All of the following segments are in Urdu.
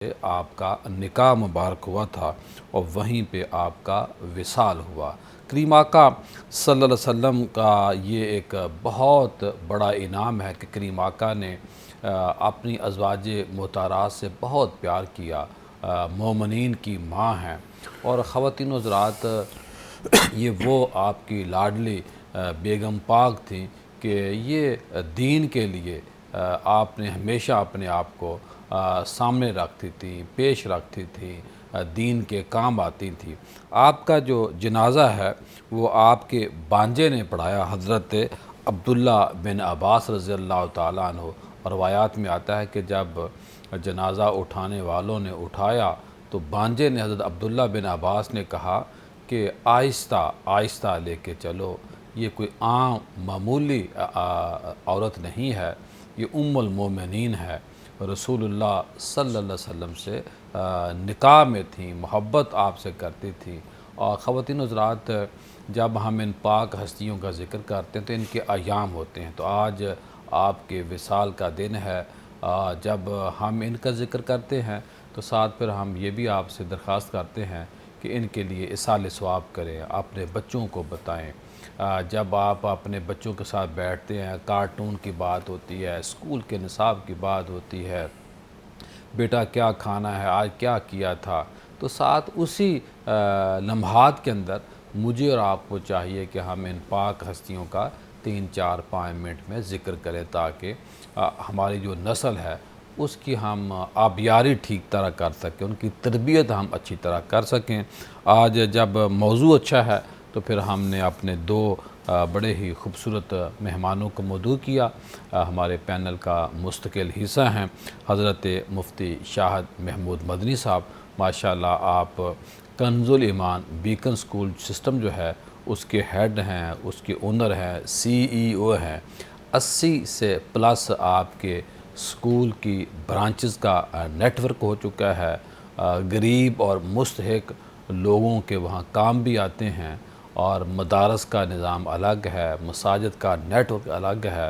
آپ کا نکاح مبارک ہوا تھا اور وہیں پہ آپ کا وصال ہوا۔ کریم آقا صلی اللہ علیہ وسلم کا یہ ایک بہت بڑا انعام ہے کہ کریم آقا نے اپنی ازواج محترمات سے بہت پیار کیا، مومنین کی ماں ہیں۔ اور خواتین و حضرات، یہ وہ آپ کی لاڈلی بیگم پاک تھیں کہ یہ دین کے لیے آپ نے ہمیشہ اپنے آپ کو سامنے رکھتی تھی، پیش رکھتی تھی، دین کے کام آتی تھی۔ آپ کا جو جنازہ ہے وہ آپ کے بانجے نے پڑھایا، حضرت عبداللہ بن عباس رضی اللہ تعالیٰ عنہ۔ اور روایات میں آتا ہے کہ جب جنازہ اٹھانے والوں نے اٹھایا تو بانجے نے حضرت عبداللہ بن عباس نے کہا کہ آہستہ آہستہ لے کے چلو، یہ کوئی عام معمولی عورت نہیں ہے، یہ ام المومنین ہے، رسول اللہ صلی اللہ علیہ وسلم سے نکاح میں تھیں، محبت آپ سے کرتی تھی۔ اور خواتین حضرات، جب ہم ان پاک ہستیوں کا ذکر کرتے ہیں تو ان کے ایام ہوتے ہیں، تو آج آپ کے وصال کا دن ہے۔ جب ہم ان کا ذکر کرتے ہیں تو ساتھ پھر ہم یہ بھی آپ سے درخواست کرتے ہیں کہ ان کے لیے اِصال ثواب کریں، اپنے بچوں کو بتائیں۔ جب آپ اپنے بچوں کے ساتھ بیٹھتے ہیں، کارٹون کی بات ہوتی ہے، اسکول کے نصاب کی بات ہوتی ہے، بیٹا کیا کھانا ہے، آج کیا کیا تھا، تو ساتھ اسی لمحات کے اندر مجھے اور آپ کو چاہیے کہ ہم ان پاک ہستیوں کا 3-4-5 منٹ میں ذکر کریں، تاکہ ہماری جو نسل ہے اس کی ہم آبیاری ٹھیک طرح کر سکیں، ان کی تربیت ہم اچھی طرح کر سکیں۔ آج جب موضوع اچھا ہے تو پھر ہم نے اپنے دو بڑے ہی خوبصورت مہمانوں کو مدعو کیا، ہمارے پینل کا مستقل حصہ ہیں حضرت مفتی شاہد محمود مدنی صاحب۔ ماشاءاللہ آپ کنز الایمان بیکن سکول سسٹم جو ہے اس کے ہیڈ ہیں، اس کے اونر ہیں، CEO ہیں۔ 80 سے پلس آپ کے سکول کی برانچز کا نیٹ ورک ہو چکا ہے۔ غریب اور مستحق لوگوں کے وہاں کام بھی آتے ہیں، اور مدارس کا نظام الگ ہے، مساجد کا نیٹ ورک الگ ہے،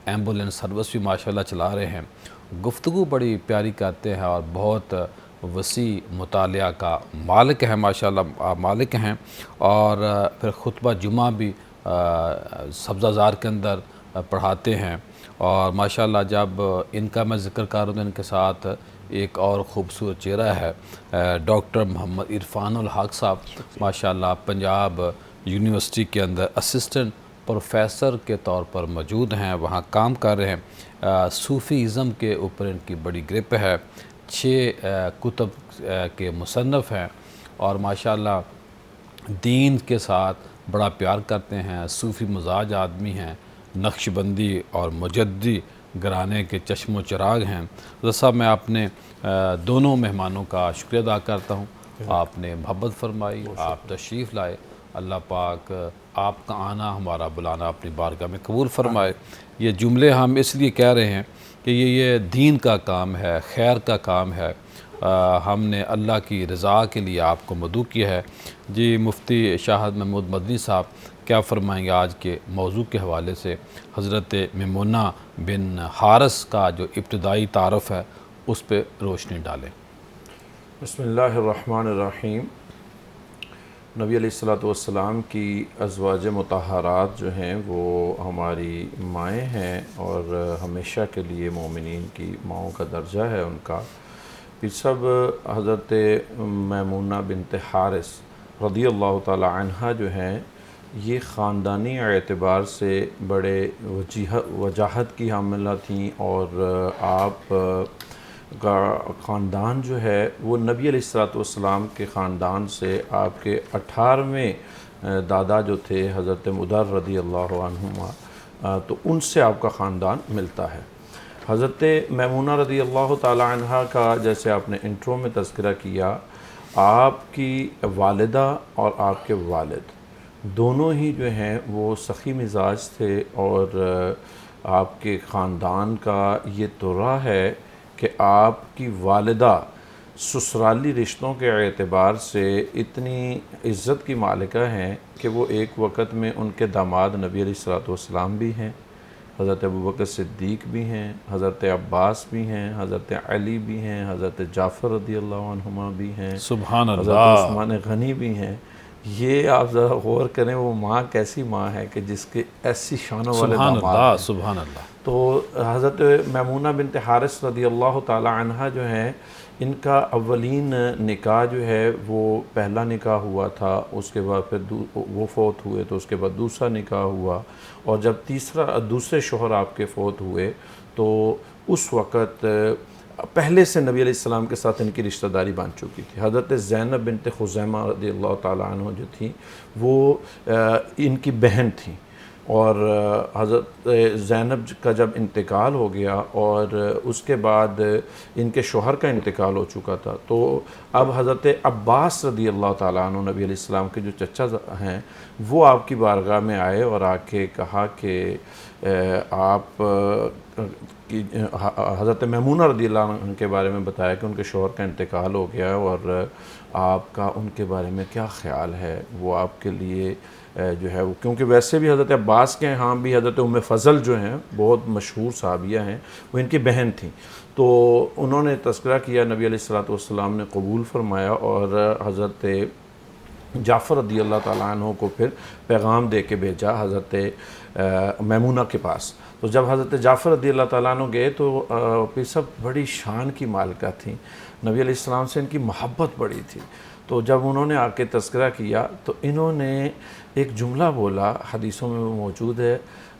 ایمبولینس سروس بھی ماشاءاللہ چلا رہے ہیں۔ گفتگو بڑی پیاری کرتے ہیں اور بہت وسیع مطالعہ کا مالک ہیں، ماشاءاللہ مالک ہیں۔ اور پھر خطبہ جمعہ بھی سبزہ زار کے اندر پڑھاتے ہیں۔ اور ماشاءاللہ جب ان کا میں ذکر کروں تو ان کے ساتھ ایک اور خوبصورت چہرہ ہے، ڈاکٹر محمد عرفان الحق صاحب، ماشاءاللہ پنجاب یونیورسٹی کے اندر اسسٹنٹ پروفیسر کے طور پر موجود ہیں، وہاں کام کر رہے ہیں۔ صوفی ازم کے اوپر ان کی بڑی گرپ ہے، 6 کتب کے مصنف ہیں، اور ماشاءاللہ دین کے ساتھ بڑا پیار کرتے ہیں، صوفی مزاج آدمی ہیں، نقش بندی اور مجددی گھرانے کے چشم و چراغ ہیں۔ حضرت صاحب، میں اپنے دونوں مہمانوں کا شکریہ ادا کرتا ہوں، آپ نے محبت فرمائی، آپ تشریف لائے۔ اللہ پاک آپ کا آنا، ہمارا بلانا اپنی بارگاہ میں قبول فرمائے۔ یہ جملے ہم اس لیے کہہ رہے ہیں کہ یہ دین کا کام ہے، خیر کا کام ہے، ہم نے اللہ کی رضا کے لیے آپ کو مدعو کیا ہے۔ جی مفتی شاہد محمود مدنی صاحب کیا فرمائیں گے آج کے موضوع کے حوالے سے؟ حضرت میمونہ بن حارث کا جو ابتدائی تعارف ہے اس پہ روشنی ڈالیں۔ بسم اللہ الرحمن الرحیم۔ نبی علیہ السلام کی ازواج مطہرات جو ہیں وہ ہماری مائیں ہیں، اور ہمیشہ کے لیے مومنین کی ماؤں کا درجہ ہے ان کا۔ پھر سب حضرت میمونہ بنت حارث رضی اللہ تعالی عنہ جو ہیں، یہ خاندانی اعتبار سے بڑے وجاہت کی حاملہ تھیں، اور آپ کا خاندان جو ہے وہ نبی علیہ السلام کے خاندان سے آپ کے 18ویں دادا جو تھے حضرت مدر رضی اللہ عنہما، تو ان سے آپ کا خاندان ملتا ہے۔ حضرت میمونہ رضی اللہ تعالی عنہ کا جیسے آپ نے انٹرو میں تذکرہ کیا، آپ کی والدہ اور آپ کے والد دونوں ہی جو ہیں وہ سخی مزاج تھے، اور آپ کے خاندان کا یہ ترا ہے کہ آپ کی والدہ سسرالی رشتوں کے اعتبار سے اتنی عزت کی مالکہ ہیں کہ وہ ایک وقت میں ان کے داماد نبی علیہ السلام بھی ہیں، حضرت ابوبکر صدیق بھی ہیں، حضرت عباس بھی ہیں، حضرت علی بھی ہیں، حضرت جعفر رضی اللہ عنہما بھی ہیں، سبحان حضرت اللہ، عثمان غنی بھی ہیں۔ یہ آپ ذرا غور کریں، وہ ماں کیسی ماں ہے کہ جس کے ایسی شانوں والے سبحان داماد اللہ، ہیں۔ سبحان اللہ۔ تو حضرت میمونہ بنت حارث رضی اللہ تعالی عنہ جو ہیں، ان کا اولین نکاح جو ہے وہ پہلا نکاح ہوا تھا، اس کے بعد پھر وہ فوت ہوئے تو اس کے بعد دوسرا نکاح ہوا، اور جب دوسرے شوہر آپ کے فوت ہوئے تو اس وقت پہلے سے نبی علیہ السلام کے ساتھ ان کی رشتہ داری بن چکی تھی۔ حضرت زینب بنت خزیمہ رضی اللہ تعالیٰ عنہ جو تھیں وہ ان کی بہن تھیں، اور حضرت زینب کا جب انتقال ہو گیا اور اس کے بعد ان کے شوہر کا انتقال ہو چکا تھا، تو اب حضرت عباس رضی اللہ تعالیٰ عنہ نبی علیہ السلام کے جو چچا ہیں وہ آپ کی بارگاہ میں آئے اور آ کے کہا کہ آپ حضرت میمونہ رضی اللہ عنہ کے بارے میں بتایا کہ ان کے شوہر کا انتقال ہو گیا، اور آپ کا ان کے بارے میں کیا خیال ہے، وہ آپ کے لیے جو ہے وہ، کیونکہ ویسے بھی حضرت عباس کے ہاں بھی حضرت ام فضل جو ہیں بہت مشہور صحابیہ ہیں، وہ ان کی بہن تھیں، تو انہوں نے تذکرہ کیا، نبی علیہ السلام نے قبول فرمایا، اور حضرت جعفر رضی اللہ تعالیٰ عنہ کو پھر پیغام دے کے بھیجا حضرت میمونہ کے پاس۔ تو جب حضرت جعفر رضی اللہ تعالیٰ عنہ گئے تو پھر سب بڑی شان کی مالکہ تھیں، نبی علیہ السلام سے ان کی محبت بڑی تھی، تو جب انہوں نے آ کے تذکرہ کیا تو انہوں نے ایک جملہ بولا، حدیثوں میں وہ موجود ہے،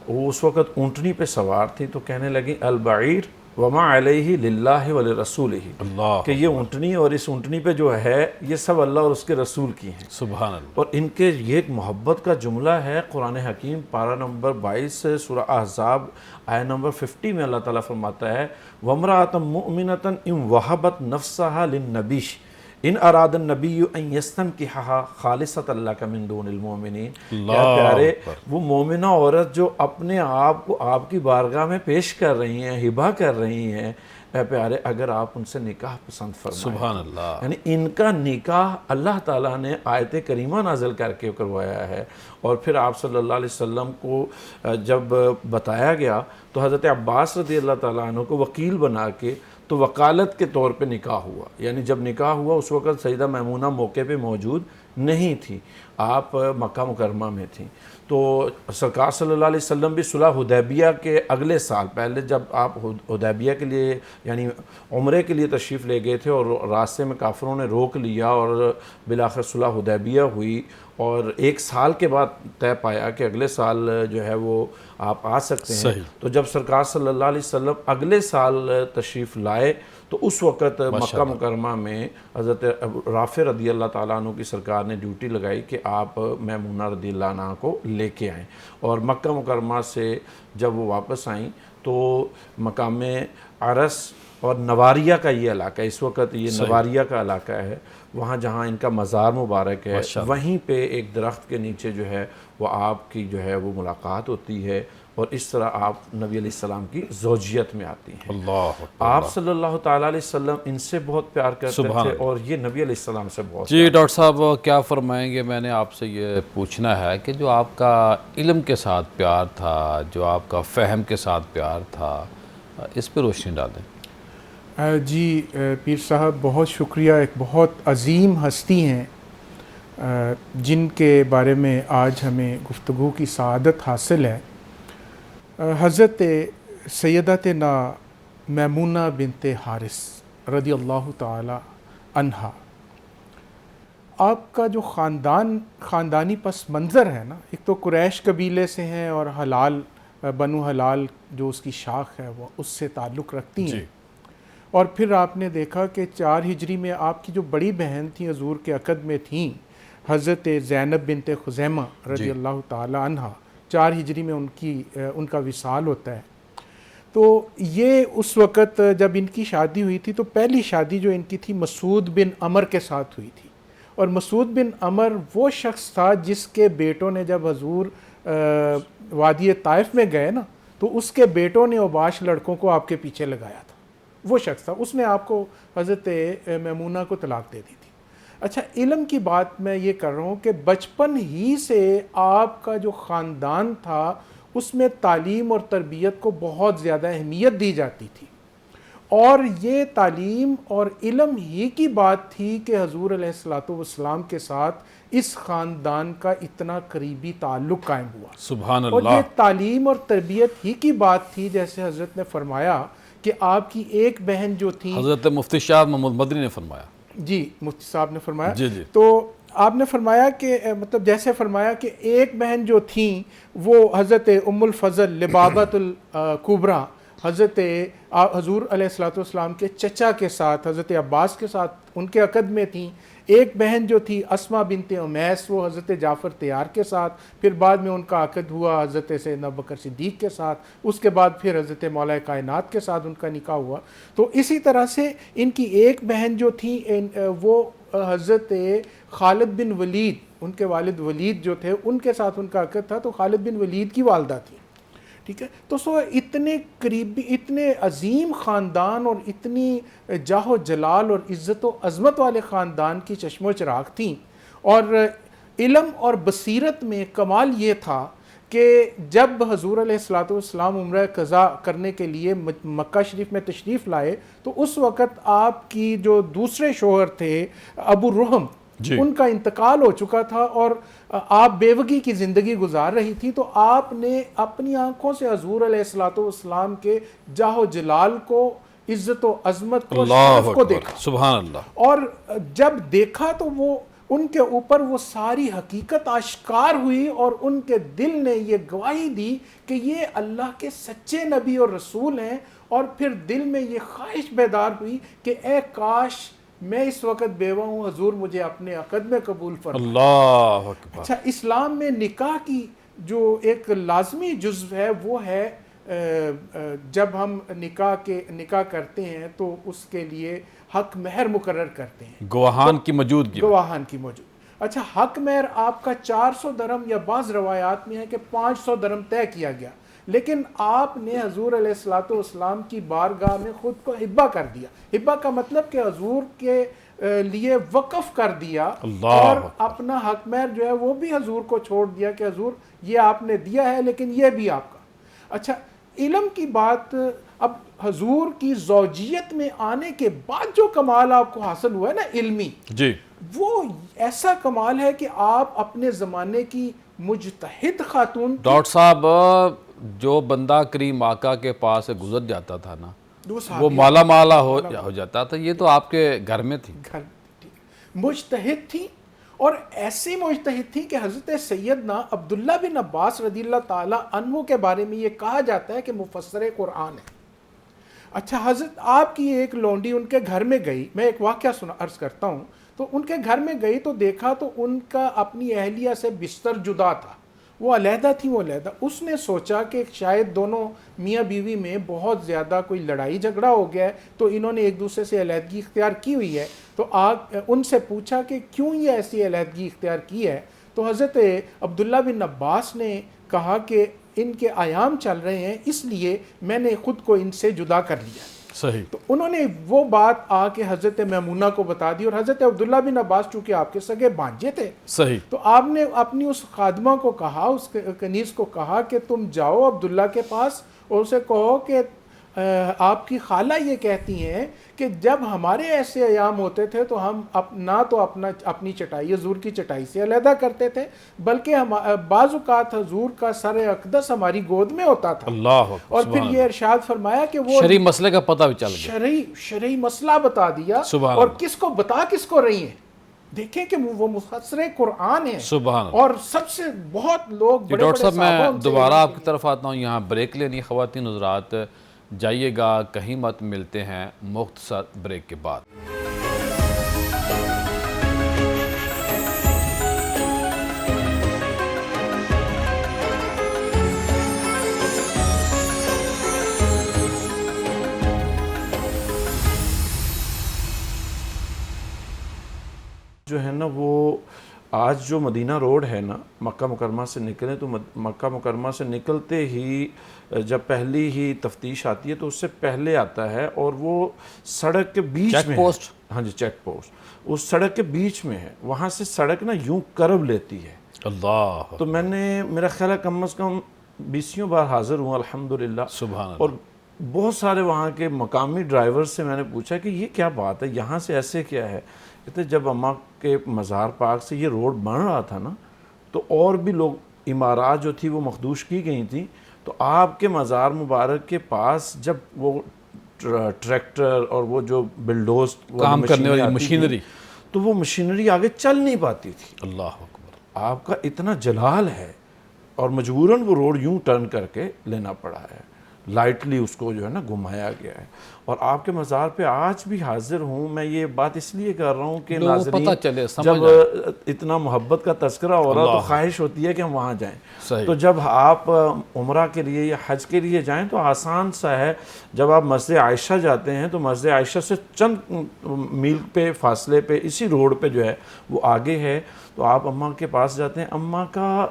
وہ اس وقت اونٹنی پہ سوار تھی، تو کہنے لگی البعیر وما علیہ للہ ولرسولہ، اللہ کہ یہ اونٹنی اور اس اونٹنی پہ جو ہے یہ سب اللہ اور اس کے رسول کی ہیں۔ سبحان اللہ۔ اور ان کے یہ ایک محبت کا جملہ ہے، قرآن حکیم پارہ نمبر 22 سورہ احزاب آیہ نمبر 50 میں اللہ تعالیٰ فرماتا ہے وَامْرَأَةً مُؤْمِنَةً إِنْ وَهَبَتْ نَفْسَهَا لِلنَّبِيِّ ان اراد النبی ان یستنکحها خالصۃ لک من دون المؤمنین۔ کیا پیارے، وہ مومنہ عورت جو اپنے آپ کو آپ کی بارگاہ میں پیش کر رہی ہیں، ہبہ کر رہی ہیں، اے پیارے اگر آپ ان سے نکاح پسند فرمائیں، سبحان اللہ، یعنی ان کا نکاح اللہ تعالیٰ نے آیت کریمہ نازل کر کے کروایا ہے۔ اور پھر آپ صلی اللہ علیہ وسلم کو جب بتایا گیا تو حضرت عباس رضی اللہ تعالیٰ عنہ کو وکیل بنا کے تو وکالت کے طور پہ نکاح ہوا، یعنی جب نکاح ہوا اس وقت سیدہ میمونہ موقع پہ موجود نہیں تھی، آپ مکہ مکرمہ میں تھیں، تو سرکار صلی اللہ علیہ وسلم بھی صلح حدیبیہ کے اگلے سال، پہلے جب آپ حدیبیہ کے لیے یعنی عمرے کے لیے تشریف لے گئے تھے اور راستے میں کافروں نے روک لیا اور بالآخر صلح حدیبیہ ہوئی، اور ایک سال کے بعد طے پایا کہ اگلے سال جو ہے وہ آپ آ سکتے ہیں۔ تو جب سرکار صلی اللہ علیہ وسلم اگلے سال تشریف لائے تو اس وقت مکہ مکرمہ میں حضرت رافع رضی اللہ تعالیٰ عنہ کی سرکار نے ڈیوٹی لگائی کہ آپ میمونہ رضی اللہ عنہ کو لے کے آئیں، اور مکہ مکرمہ سے جب وہ واپس آئیں تو مقام عرس اور نواریہ کا یہ علاقہ، اس وقت یہ نواریہ کا علاقہ ہے، وہاں جہاں ان کا مزار مبارک ہے، وہیں پہ ایک درخت کے نیچے جو ہے وہ آپ کی جو ہے وہ ملاقات ہوتی ہے، اور اس طرح آپ نبی علیہ السلام کی زوجیت میں آتی ہیں۔ اللہ آپ صلی اللہ تعالیٰ علیہ وسلم ان سے بہت پیار کرتے تھے اور یہ نبی علیہ السلام سے بہت جی ڈاکٹر صاحب کیا فرمائیں گے؟ میں نے آپ سے یہ پوچھنا ہے کہ جو آپ کا علم کے ساتھ پیار تھا، جو آپ کا فہم کے ساتھ پیار تھا، اس پہ روشنی ڈالیں۔ جی پیر صاحب بہت شکریہ، ایک بہت عظیم ہستی ہیں جن کے بارے میں آج ہمیں گفتگو کی سعادت حاصل ہے، حضرت سیدتنا میمونہ بنت حارث رضی اللہ تعالی عنہا۔ آپ کا جو خاندانی پس منظر ہے نا، ایک تو قریش قبیلے سے ہیں اور حلال بنو حلال جو اس کی شاخ ہے وہ اس سے تعلق رکھتی ہیں، اور پھر آپ نے دیکھا کہ 4 ہجری میں آپ کی جو بڑی بہن تھیں حضور کے عقد میں تھیں حضرت زینب بنت خزیمہ رضی اللہ تعالی عنہ، 4 ہجری میں ان کا وصال ہوتا ہے۔ تو یہ اس وقت جب ان کی شادی ہوئی تھی تو پہلی شادی جو ان کی تھی مسعود بن عمر کے ساتھ ہوئی تھی، اور مسعود بن عمر وہ شخص تھا جس کے بیٹوں نے جب حضور وادی طائف میں گئے نا تو اس کے بیٹوں نے اوباش لڑکوں کو آپ کے پیچھے لگایا تھا، وہ شخص تھا، اس نے آپ کو حضرت میمونہ کو طلاق دے دی تھی۔ اچھا، علم کی بات میں یہ کر رہا ہوں کہ بچپن ہی سے آپ کا جو خاندان تھا اس میں تعلیم اور تربیت کو بہت زیادہ اہمیت دی جاتی تھی، اور یہ تعلیم اور علم ہی کی بات تھی کہ حضور علیہ الصلوۃ والسلام کے ساتھ اس خاندان کا اتنا قریبی تعلق قائم ہوا۔ سبحان اور اللہ۔ یہ تعلیم اور تربیت ہی کی بات تھی، جیسے حضرت نے فرمایا کہ آپ کی ایک بہن جو تھی، حضرت مفتی شاہ محمود مدنی نے فرمایا، جی مفتی صاحب نے فرمایا، جی جی، تو آپ نے فرمایا کہ مطلب جیسے فرمایا کہ ایک بہن جو تھیں وہ حضرت ام الفضل لبابۃ الکبریٰ، حضرت حضور علیہ الصلوۃ والسلام کے چچا کے ساتھ، حضرت عباس کے ساتھ ان کے عقد میں تھیں۔ ایک بہن جو تھی اسما بنت امیس، وہ حضرت جعفر طیار کے ساتھ، پھر بعد میں ان کا عقد ہوا حضرت سیدنا ابوبکر صدیق کے ساتھ، اس کے بعد پھر حضرت مولا کائنات کے ساتھ ان کا نکاح ہوا۔ تو اسی طرح سے ان کی ایک بہن جو تھی وہ حضرت خالد بن ولید، ان کے والد ولید جو تھے ان کے ساتھ ان کا عقد تھا، تو خالد بن ولید کی والدہ تھی، ٹھیک ہے۔ تو اتنے قریبی، اتنے عظیم خاندان اور اتنی جاہ و جلال اور عزت و عظمت والے خاندان کی چشم و چراغ تھیں، اور علم اور بصیرت میں کمال یہ تھا کہ جب حضور علیہ الصلوۃ والسلام عمرہ قضا کرنے کے لیے مکہ شریف میں تشریف لائے، تو اس وقت آپ کی جو دوسرے شوہر تھے ابو رحم، ان کا انتقال ہو چکا تھا، اور آپ بیوگی کی زندگی گزار رہی تھی۔ تو آپ نے اپنی آنکھوں سے حضور علیہ الصلوۃ والسلام کے جاہ و جلال کو، عزت و عظمت کو، شرف کو دیکھا، سبحان اللہ۔ اور جب دیکھا تو وہ ان کے اوپر وہ ساری حقیقت آشکار ہوئی، اور ان کے دل نے یہ گواہی دی کہ یہ اللہ کے سچے نبی اور رسول ہیں، اور پھر دل میں یہ خواہش بیدار ہوئی کہ اے کاش میں اس وقت بیوہ ہوں، حضور مجھے اپنے عقد میں قبول فرمائیں۔ اللہ اکبر۔ اچھا، اسلام میں نکاح کی جو ایک لازمی جزو ہے وہ ہے جب ہم نکاح کرتے ہیں تو اس کے لیے حق مہر مقرر کرتے ہیں، گواہان کی موجودگی، گواہان کی موجود۔ اچھا، حق مہر آپ کا 400 درہم، یا بعض روایات میں ہے کہ 500 درہم طے کیا گیا، لیکن آپ نے حضور علیہ الصلوۃ والسلام کی بارگاہ میں خود کو ہبہ کر دیا۔ ہبہ کا مطلب کہ حضور کے لیے وقف کر دیا، اور اپنا حق مہر جو ہے وہ بھی حضور کو چھوڑ دیا کہ حضور یہ آپ نے دیا ہے لیکن یہ بھی آپ کا۔ اچھا، علم کی بات، اب حضور کی زوجیت میں آنے کے بعد جو کمال آپ کو حاصل ہوا ہے نا علمی، جی، وہ ایسا کمال ہے کہ آپ اپنے زمانے کی مجتہد خاتون، ڈاکٹر صاحب جو بندہ کریم آقا کے پاس سے گزر جاتا تھا نا، وہ مالا مالا ہو جاتا تھا، یہ تو آپ کے گھر میں تھی، مجتہد تھی، اور ایسی مجتہد تھی کہ حضرت سیدنا عبداللہ بن عباس رضی اللہ تعالی عنہ کے بارے میں یہ کہا جاتا ہے کہ مفسر قرآن ہے۔ اچھا، حضرت آپ کی ایک لونڈی ان کے گھر میں گئی، میں ایک واقعہ عرض کرتا ہوں، تو ان کے گھر میں گئی تو دیکھا تو ان کا اپنی اہلیہ سے بستر جدا تھا، وہ علیحدہ تھی، وہ علیحدہ۔ اس نے سوچا کہ شاید دونوں میاں بیوی میں بہت زیادہ کوئی لڑائی جھگڑا ہو گیا ہے، تو انہوں نے ایک دوسرے سے علیحدگی اختیار کی ہوئی ہے، تو ان سے پوچھا کہ کیوں یہ ایسی علیحدگی اختیار کی ہے، تو حضرت عبداللہ بن عباس نے کہا کہ ان کے ایام چل رہے ہیں، اس لیے میں نے خود کو ان سے جدا کر لیا۔ صحیح۔ تو انہوں نے وہ بات آ کے حضرت میمونہ کو بتا دی، اور حضرت عبداللہ بن عباس چونکہ آپ کے سگے بھانجے تھے، صحیح، تو آپ نے اپنی اس خادمہ کو کہا، اس کنیز کو کہا کہ تم جاؤ عبداللہ کے پاس اور اسے کہو کہ آپ کی خالہ یہ کہتی ہیں کہ جب ہمارے ایسے ایام ہوتے تھے تو ہم نہ تو اپنی چٹائی حضور کی چٹائی سے علیحدہ کرتے تھے، بلکہ بعض اوقات حضور کا سر اقدس ہماری گود میں ہوتا تھا۔ اللہ، اور پھر یہ ارشاد فرمایا کہ وہ شرعی مسئلے کا پتہ بھی چل گیا، شرعی مسئلہ بتا دیا، اور کس کو رہی ہیں، دیکھیں کہ وہ مفسر قرآن ہیں، سبحان اللہ۔ اور سب سے بہت لوگ بڑے ڈاکٹر صاحب صحابہ میں دوبارہ آپ کی طرف آتا ہوں، یہاں بریک لینی، خواتین حضرات جائیے گا کہیں مت، ملتے ہیں مختصر بریک کے بعد۔ جو ہے نا وہ آج جو مدینہ روڈ ہے نا، مکہ مکرمہ سے نکلیں تو مکہ مکرمہ سے نکلتے ہی جب پہلی ہی تفتیش آتی ہے تو اس سے پہلے آتا ہے، اور وہ سڑک کے بیچ میں، چیک پوسٹ، ہاں جی چیک پوسٹ، اس سڑک کے بیچ میں ہے، وہاں سے سڑک نا یوں کرب لیتی ہے۔ اللہ، تو میں نے، میرا خیال ہے کم از کم 20 بار حاضر ہوں الحمدللہ. سبحان اللہ. اور بہت سارے وہاں کے مقامی ڈرائیور سے میں نے پوچھا کہ یہ کیا بات ہے، یہاں سے ایسے کیا ہے؟ کہتے جب اماں کے مزار پاک سے یہ روڈ بن رہا تھا نا تو اور بھی لوگ عمارات جو تھی وہ مخدوش کی گئی تھیں، تو آپ کے مزار مبارک کے پاس جب وہ ٹریکٹر اور وہ جو بلڈوز کام کرنے والی مشینری، تو وہ مشینری آگے چل نہیں پاتی تھی. اللہ اکبر. آپ کا اتنا جلال ہے اور مجبوراً وہ روڈ یوں ٹرن کر کے لینا پڑا ہے، لائٹلی اس کو جو ہے نا گھمایا گیا ہے. اور آپ کے مزار پہ آج بھی حاضر ہوں. میں یہ بات اس لیے کر رہا ہوں کہ ناظرین پتہ چلے، جب اتنا محبت کا تذکرہ ہو رہا تو خواہش ہوتی ہے کہ ہم وہاں جائیں. صحیح. تو جب آپ عمرہ کے لیے یا حج کے لیے جائیں تو آسان سا ہے. جب آپ مسجد عائشہ جاتے ہیں تو مسجد عائشہ سے چند میل پہ فاصلے پہ اسی روڈ پہ جو ہے وہ آگے ہے، تو آپ اماں کے پاس جاتے ہیں. اماں کا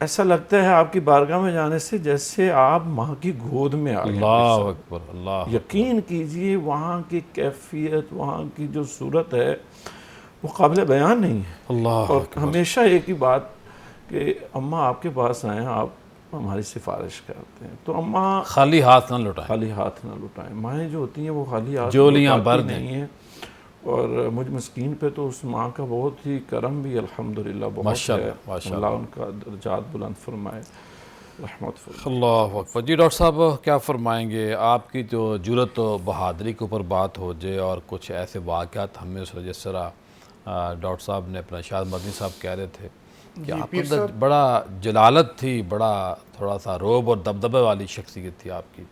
ایسا لگتا ہے آپ کی بارگاہ میں جانے سے جیسے آپ ماں کی گود میں آ گئے. اللہ اکبر. اللہ یقین کیجئے وہاں کی کیفیت، وہاں کی جو صورت ہے وہ قابل بیان نہیں ہے. اللہ اور ہمیشہ ایک ہی بات کہ اماں آپ کے پاس آئیں، آپ ہماری سفارش کرتے ہیں تو اماں خالی ہاتھ نہ لٹائیں. خالی ہاتھ نہ لٹائیں. مائیں جو ہوتی ہیں وہ خالی ہاتھ جولیاں لٹاتی بھر دیں. نہیں ہیں. اور مجھ مسکین پہ تو اس ماں کا بہت ہی کرم بھی الحمدللہ بہت ہے. ماشاءاللہ. اللہ ان کا درجات بلند فرمائے، رحمت فرمائے. اللہ اکبر. جی ڈاکٹر صاحب کیا فرمائیں گے؟ آپ کی جو جرت و بہادری کے اوپر بات ہو جائے اور کچھ ایسے واقعات ہمیں جس طرح ڈاکٹر صاحب نے اپنا شاہد مدنی صاحب کہہ رہے تھے کہ آپ کے اندر بڑا جلالت تھی، بڑا تھوڑا سا روب اور دبدبے والی شخصیت تھی آپ کی.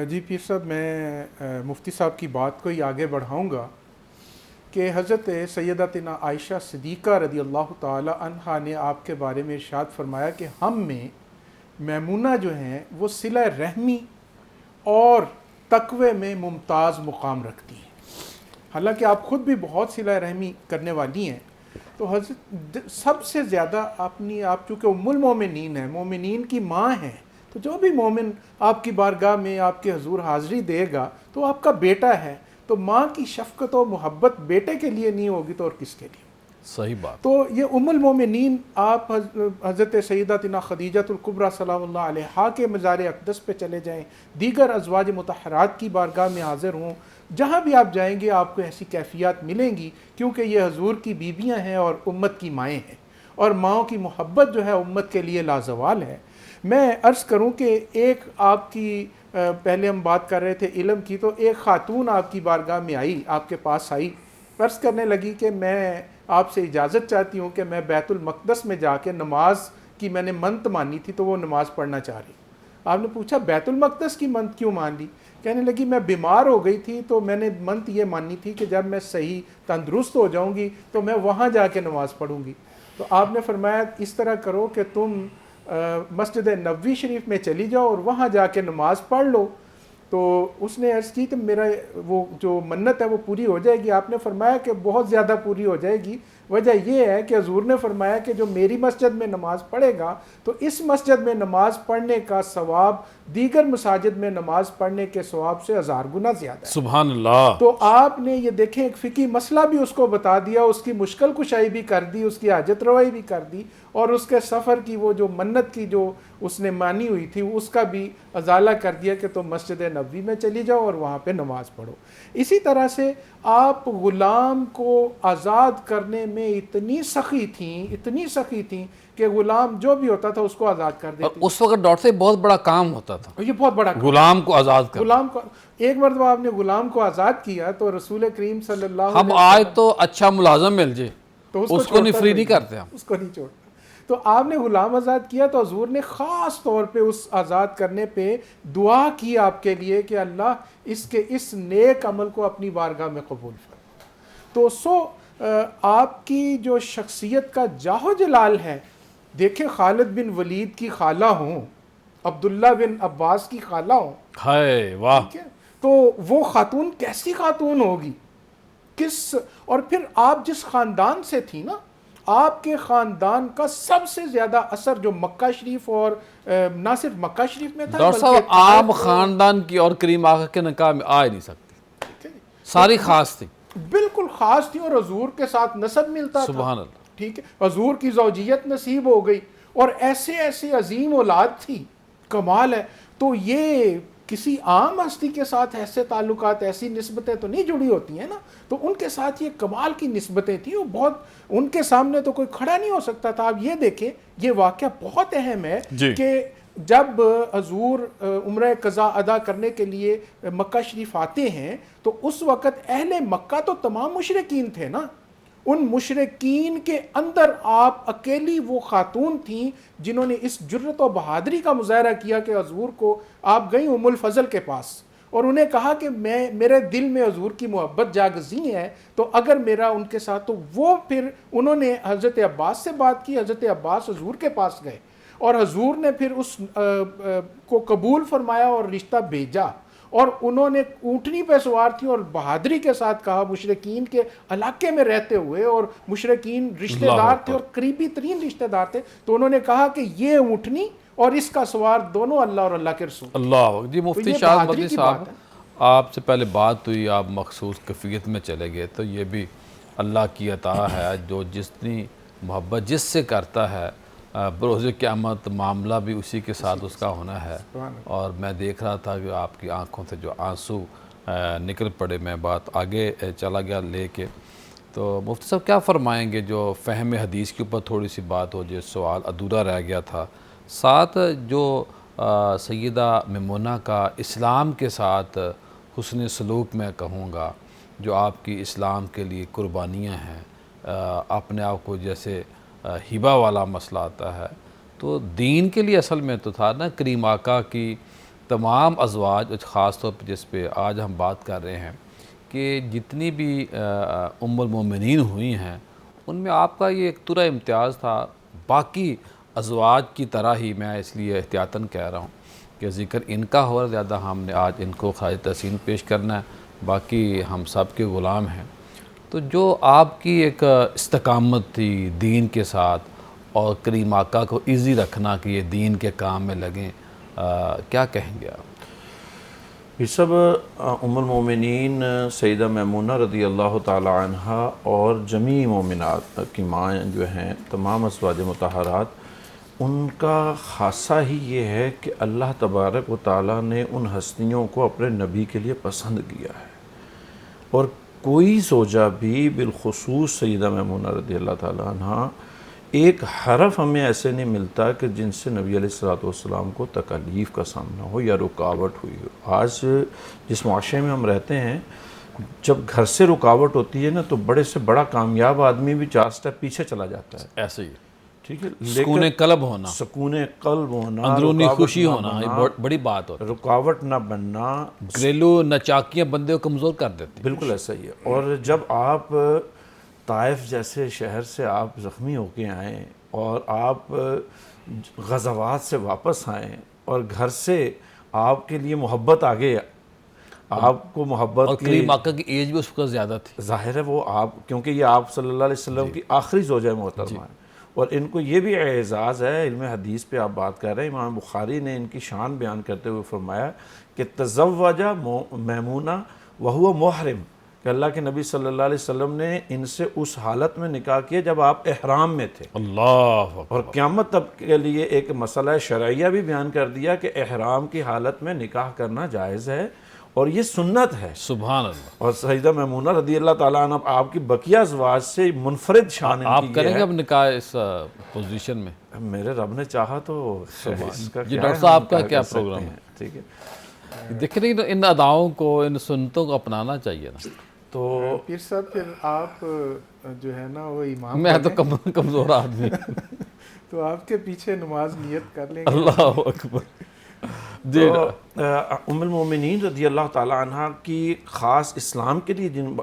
جی پیر صاحب، میں مفتی صاحب کی بات کو ہی آگے بڑھاؤں گا کہ حضرت سیدتنا عائشہ صدیقہ رضی اللہ تعالی عنہا نے آپ کے بارے میں ارشاد فرمایا کہ ہم میں میمونہ جو ہیں وہ صلہ رحمی اور تقوی میں ممتاز مقام رکھتی ہیں. حالانکہ آپ خود بھی بہت صلہ رحمی کرنے والی ہیں، تو حضرت سب سے زیادہ آپ چونکہ ام المومنین ہیں، مومنین کی ماں ہیں، تو جو بھی مومن آپ کی بارگاہ میں آپ کے حضور حاضری دے گا تو آپ کا بیٹا ہے. تو ماں کی شفقت و محبت بیٹے کے لیے نہیں ہوگی تو اور کس کے لیے؟ صحیح بات. تو یہ ام المومنین آپ حضرت سیدتنا خدیجۃ الکبریٰ سلام اللہ علیہا کے مزار اقدس پہ چلے جائیں، دیگر ازواج مطہرات کی بارگاہ میں حاضر ہوں، جہاں بھی آپ جائیں گے آپ کو ایسی کیفیات ملیں گی، کیونکہ یہ حضور کی بیویاں ہیں اور امت کی مائیں ہیں، اور ماؤں کی محبت جو ہے امت کے لیے لازوال ہے. میں عرض کروں کہ ایک آپ کی پہلے ہم بات کر رہے تھے علم کی، تو ایک خاتون آپ کی بارگاہ میں آئی، آپ کے پاس آئی، عرض کرنے لگی کہ میں آپ سے اجازت چاہتی ہوں کہ میں بیت المقدس میں جا کے نماز کی میں نے منت مانی تھی تو وہ نماز پڑھنا چاہ رہی. آپ نے پوچھا بیت المقدس کی منت کیوں مان لی؟ کہنے لگی میں بیمار ہو گئی تھی تو میں نے منت یہ مانی تھی کہ جب میں صحیح تندرست ہو جاؤں گی تو میں وہاں جا کے نماز پڑھوں گی. تو آپ نے فرمایا اس طرح کرو کہ تم مسجد نبوی شریف میں چلی جاؤ اور وہاں جا کے نماز پڑھ لو. تو اس نے عرض کی کہ میرا وہ جو منت ہے وہ پوری ہو جائے گی. آپ نے فرمایا کہ بہت زیادہ پوری ہو جائے گی. وجہ یہ ہے کہ حضور نے فرمایا کہ جو میری مسجد میں نماز پڑھے گا تو اس مسجد میں نماز پڑھنے کا ثواب دیگر مساجد میں نماز پڑھنے کے ثواب سے 1000 گنا زیادہ ہے. سبحان اللہ. تو آپ نے یہ دیکھیں ایک فقہی مسئلہ بھی اس کو بتا دیا، اس کی مشکل کشائی بھی کر دی، اس کی حاجت روائی بھی کر دی، اور اس کے سفر کی وہ جو منت کی جو اس نے مانی ہوئی تھی اس کا بھی ازالہ کر دیا کہ تم مسجد نبوی میں چلی جاؤ اور وہاں پہ نماز پڑھو. اسی طرح سے آپ غلام کو آزاد کرنے میں اتنی سخی تھیں کہ غلام جو بھی ہوتا تھا اس کو آزاد کر دیتی. اس وقت ڈاکٹر صاحب بہت بڑا کام ہوتا تھا، یہ بہت بڑا غلام کو آزاد کرنا. غلام کو ایک مرتبہ آپ نے غلام کو آزاد کیا تو رسول کریم صلی اللہ علیہ ہم آج تو اچھا ملازم مل جائے تو اس کو نہیں فری نہیں کرتے ہم، اس کو نہیں چھوڑتا. تو آپ نے غلام آزاد کیا تو حضور نے خاص طور پہ اس آزاد کرنے پہ دعا کی آپ کے لیے کہ اللہ اس نیک عمل کو اپنی بارگاہ میں قبول فرما. تو آپ کی جو شخصیت کا جاہ جلال ہے، دیکھیں خالد بن ولید کی خالہ ہوں، عبداللہ بن عباس کی خالہ ہوں، ہائے واہ، تو وہ خاتون کیسی خاتون ہوگی، اور پھر آپ جس خاندان سے تھی نا، آپ کے خاندان کا سب سے زیادہ اثر جو مکہ شریف اور نہ صرف مکہ شریف میں تھا، ڈاکٹر صاحب عام خاندان کی اور کریم آقا کے نکاح میں آ ہی نہیں سکتی، ساری خاص تھی، بالکل خاص تھی، اور حضور کے ساتھ نسب ملتا تھا. سبحان اللہ. ٹھیک ہے، حضور کی زوجیت نصیب ہو گئی، اور ایسے ایسے عظیم اولاد تھی، کمال ہے. تو یہ کسی عام ہستی کے ساتھ ایسے تعلقات، ایسی نسبتیں تو نہیں جڑی ہوتی ہیں نا. تو ان کے ساتھ یہ کمال کی نسبتیں تھیں، وہ بہت، ان کے سامنے تو کوئی کھڑا نہیں ہو سکتا تھا. آپ یہ دیکھیں، یہ واقعہ بہت اہم ہے کہ جب حضور عمرہ قضا ادا کرنے کے لیے مکہ شریف آتے ہیں تو اس وقت اہل مکہ تو تمام مشرکین تھے نا. ان مشرکین کے اندر آپ اکیلی وہ خاتون تھیں جنہوں نے اس جرت و بہادری کا مظاہرہ کیا کہ حضور کو، آپ گئیں ام الفضل کے پاس اور انہیں کہا کہ میرے دل میں حضور کی محبت جاگزی ہے، تو اگر میرا ان کے ساتھ، تو وہ پھر انہوں نے حضرت عباس سے بات کی. حضرت عباس حضور کے پاس گئے اور حضور نے پھر اس کو قبول فرمایا اور رشتہ بھیجا. اور انہوں نے اونٹنی پہ سوار تھی اور بہادری کے ساتھ کہا، مشرکین کے علاقے میں رہتے ہوئے، اور مشرکین رشتہ دار تھے اور قریبی ترین رشتہ دار تھے، تو انہوں نے کہا کہ یہ اونٹنی اور اس کا سوار دونوں اللہ اور اللہ کے رسول. اللہ. جی مفتی شاہد مدنی صاحب، آپ سے پہلے بات ہوئی، آپ مخصوص کیفیت میں چلے گئے، تو یہ بھی اللہ کی عطا ہے، جو جتنی محبت جس سے کرتا ہے بروز قیامت معاملہ بھی اسی کے ساتھ اس کا ہونا ہے. اور میں دیکھ رہا تھا کہ آپ کی آنکھوں سے جو آنسو نکل پڑے. میں بات آگے چلا گیا لے کے. تو مفتی صاحب کیا فرمائیں گے، جو فہم حدیث کے اوپر تھوڑی سی بات ہو، جو سوال ادھورا رہ گیا تھا، ساتھ جو سیدہ میمونہ کا اسلام کے ساتھ حسن سلوک میں کہوں گا، جو آپ کی اسلام کے لیے قربانیاں ہیں، اپنے آپ کو جیسے ہبہ والا مسئلہ آتا ہے، تو دین کے لیے اصل میں تو تھا نا. کریم آقا کی تمام ازواج، خاص طور پہ جس پہ آج ہم بات کر رہے ہیں، کہ جتنی بھی ام المومنین ہوئی ہیں، ان میں آپ کا یہ ایک طرح امتیاز تھا. باقی ازواج کی طرح ہی، میں اس لیے احتیاطاً کہہ رہا ہوں کہ ذکر ان کا ہو زیادہ، ہم نے آج ان کو خراج تحسین پیش کرنا ہے، باقی ہم سب کے غلام ہیں. تو جو آپ کی ایک استقامت تھی دین کے ساتھ، اور کریم آقا کو ایزی رکھنا کہ یہ دین کے کام میں لگیں، کیا کہیں گے آپ؟ یہ سب ام المومنین سیدہ میمونہ رضی اللہ تعالی عنہ اور جمیع مومنات کی ماں جو ہیں، تمام ازواج مطہرات، ان کا خاصہ ہی یہ ہے کہ اللہ تبارک و تعالیٰ نے ان ہستیوں کو اپنے نبی کے لیے پسند کیا ہے. اور کوئی زوجہ بھی، بالخصوص سیدہ میمونہ رضی اللہ تعالیٰ عنہ، ایک حرف ہمیں ایسے نہیں ملتا کہ جن سے نبی علیہ السلام کو تکلیف کا سامنا ہو یا رکاوٹ ہوئی ہو. آج جس معاشرے میں ہم رہتے ہیں، جب گھر سے رکاوٹ ہوتی ہے نا، تو بڑے سے بڑا کامیاب آدمی بھی 4 سٹیپ پیچھے چلا جاتا ہے. ایسے ہی ٹھیک ہے، سکون قلب ہونا، سکون قلب ہونا، اندرونی خوشی ہونا، یہ بڑی بات ہوتی ہے. رکاوٹ نہ بننا، گھریلو نچاکیاں بندے کو کمزور کر دیتی. بالکل ایسا ہی ہے. اور جب آپ طائف جیسے شہر سے آپ زخمی ہو کے آئیں اور آپ غزوات سے واپس آئیں اور گھر سے آپ کے لیے محبت آ گئی، آپ کو محبت، اور کریم آقا کی ایج بھی اس وقت زیادہ تھی، ظاہر ہے وہ آپ، کیونکہ یہ آپ صلی اللہ علیہ وسلم کی آخری زوجہ محترمہ ہے. اور ان کو یہ بھی اعزاز ہے، علم حدیث پہ آپ بات کر رہے ہیں، امام بخاری نے ان کی شان بیان کرتے ہوئے فرمایا کہ تزوج میمونہ وہو محرم، کہ اللہ کے نبی صلی اللہ علیہ وسلم نے ان سے اس حالت میں نکاح کیا جب آپ احرام میں تھے. اللہ اکبر. اور قیامت تک کے لیے ایک مسئلہ شرعیہ بھی بیان کر دیا کہ احرام کی حالت میں نکاح کرنا جائز ہے اور یہ سنت ہے. سبحان اللہ. اور سیدہ میمونہ رضی اللہ تعالیٰ عنہ آپ کی بقیہ ازواج سے منفرد شان آپ ان کی کریں یہ گے ہے. اب نکاح اس پوزیشن میں؟ میرے رب نے چاہا تو اس کا جی کیا ڈاکٹر ہے، صاحب ہم کا کیا کیا کر سکتے پروگرام ہیں. ہے؟ ٹھیک ہے، دیکھ رہے ہیں ان اداؤں کو، ان سنتوں کو اپنانا چاہیے نا. تو پیر صاحب پھر آپ جو ہے نا وہ امام میں تو بنیں، کمزور آدمی. تو آپ کے پیچھے نماز نیت کر لیں گے. اللہ اکبر. جی تو ام المومنین رضی اللہ تعالیٰ عنہ کی خاص اسلام کے لیے جن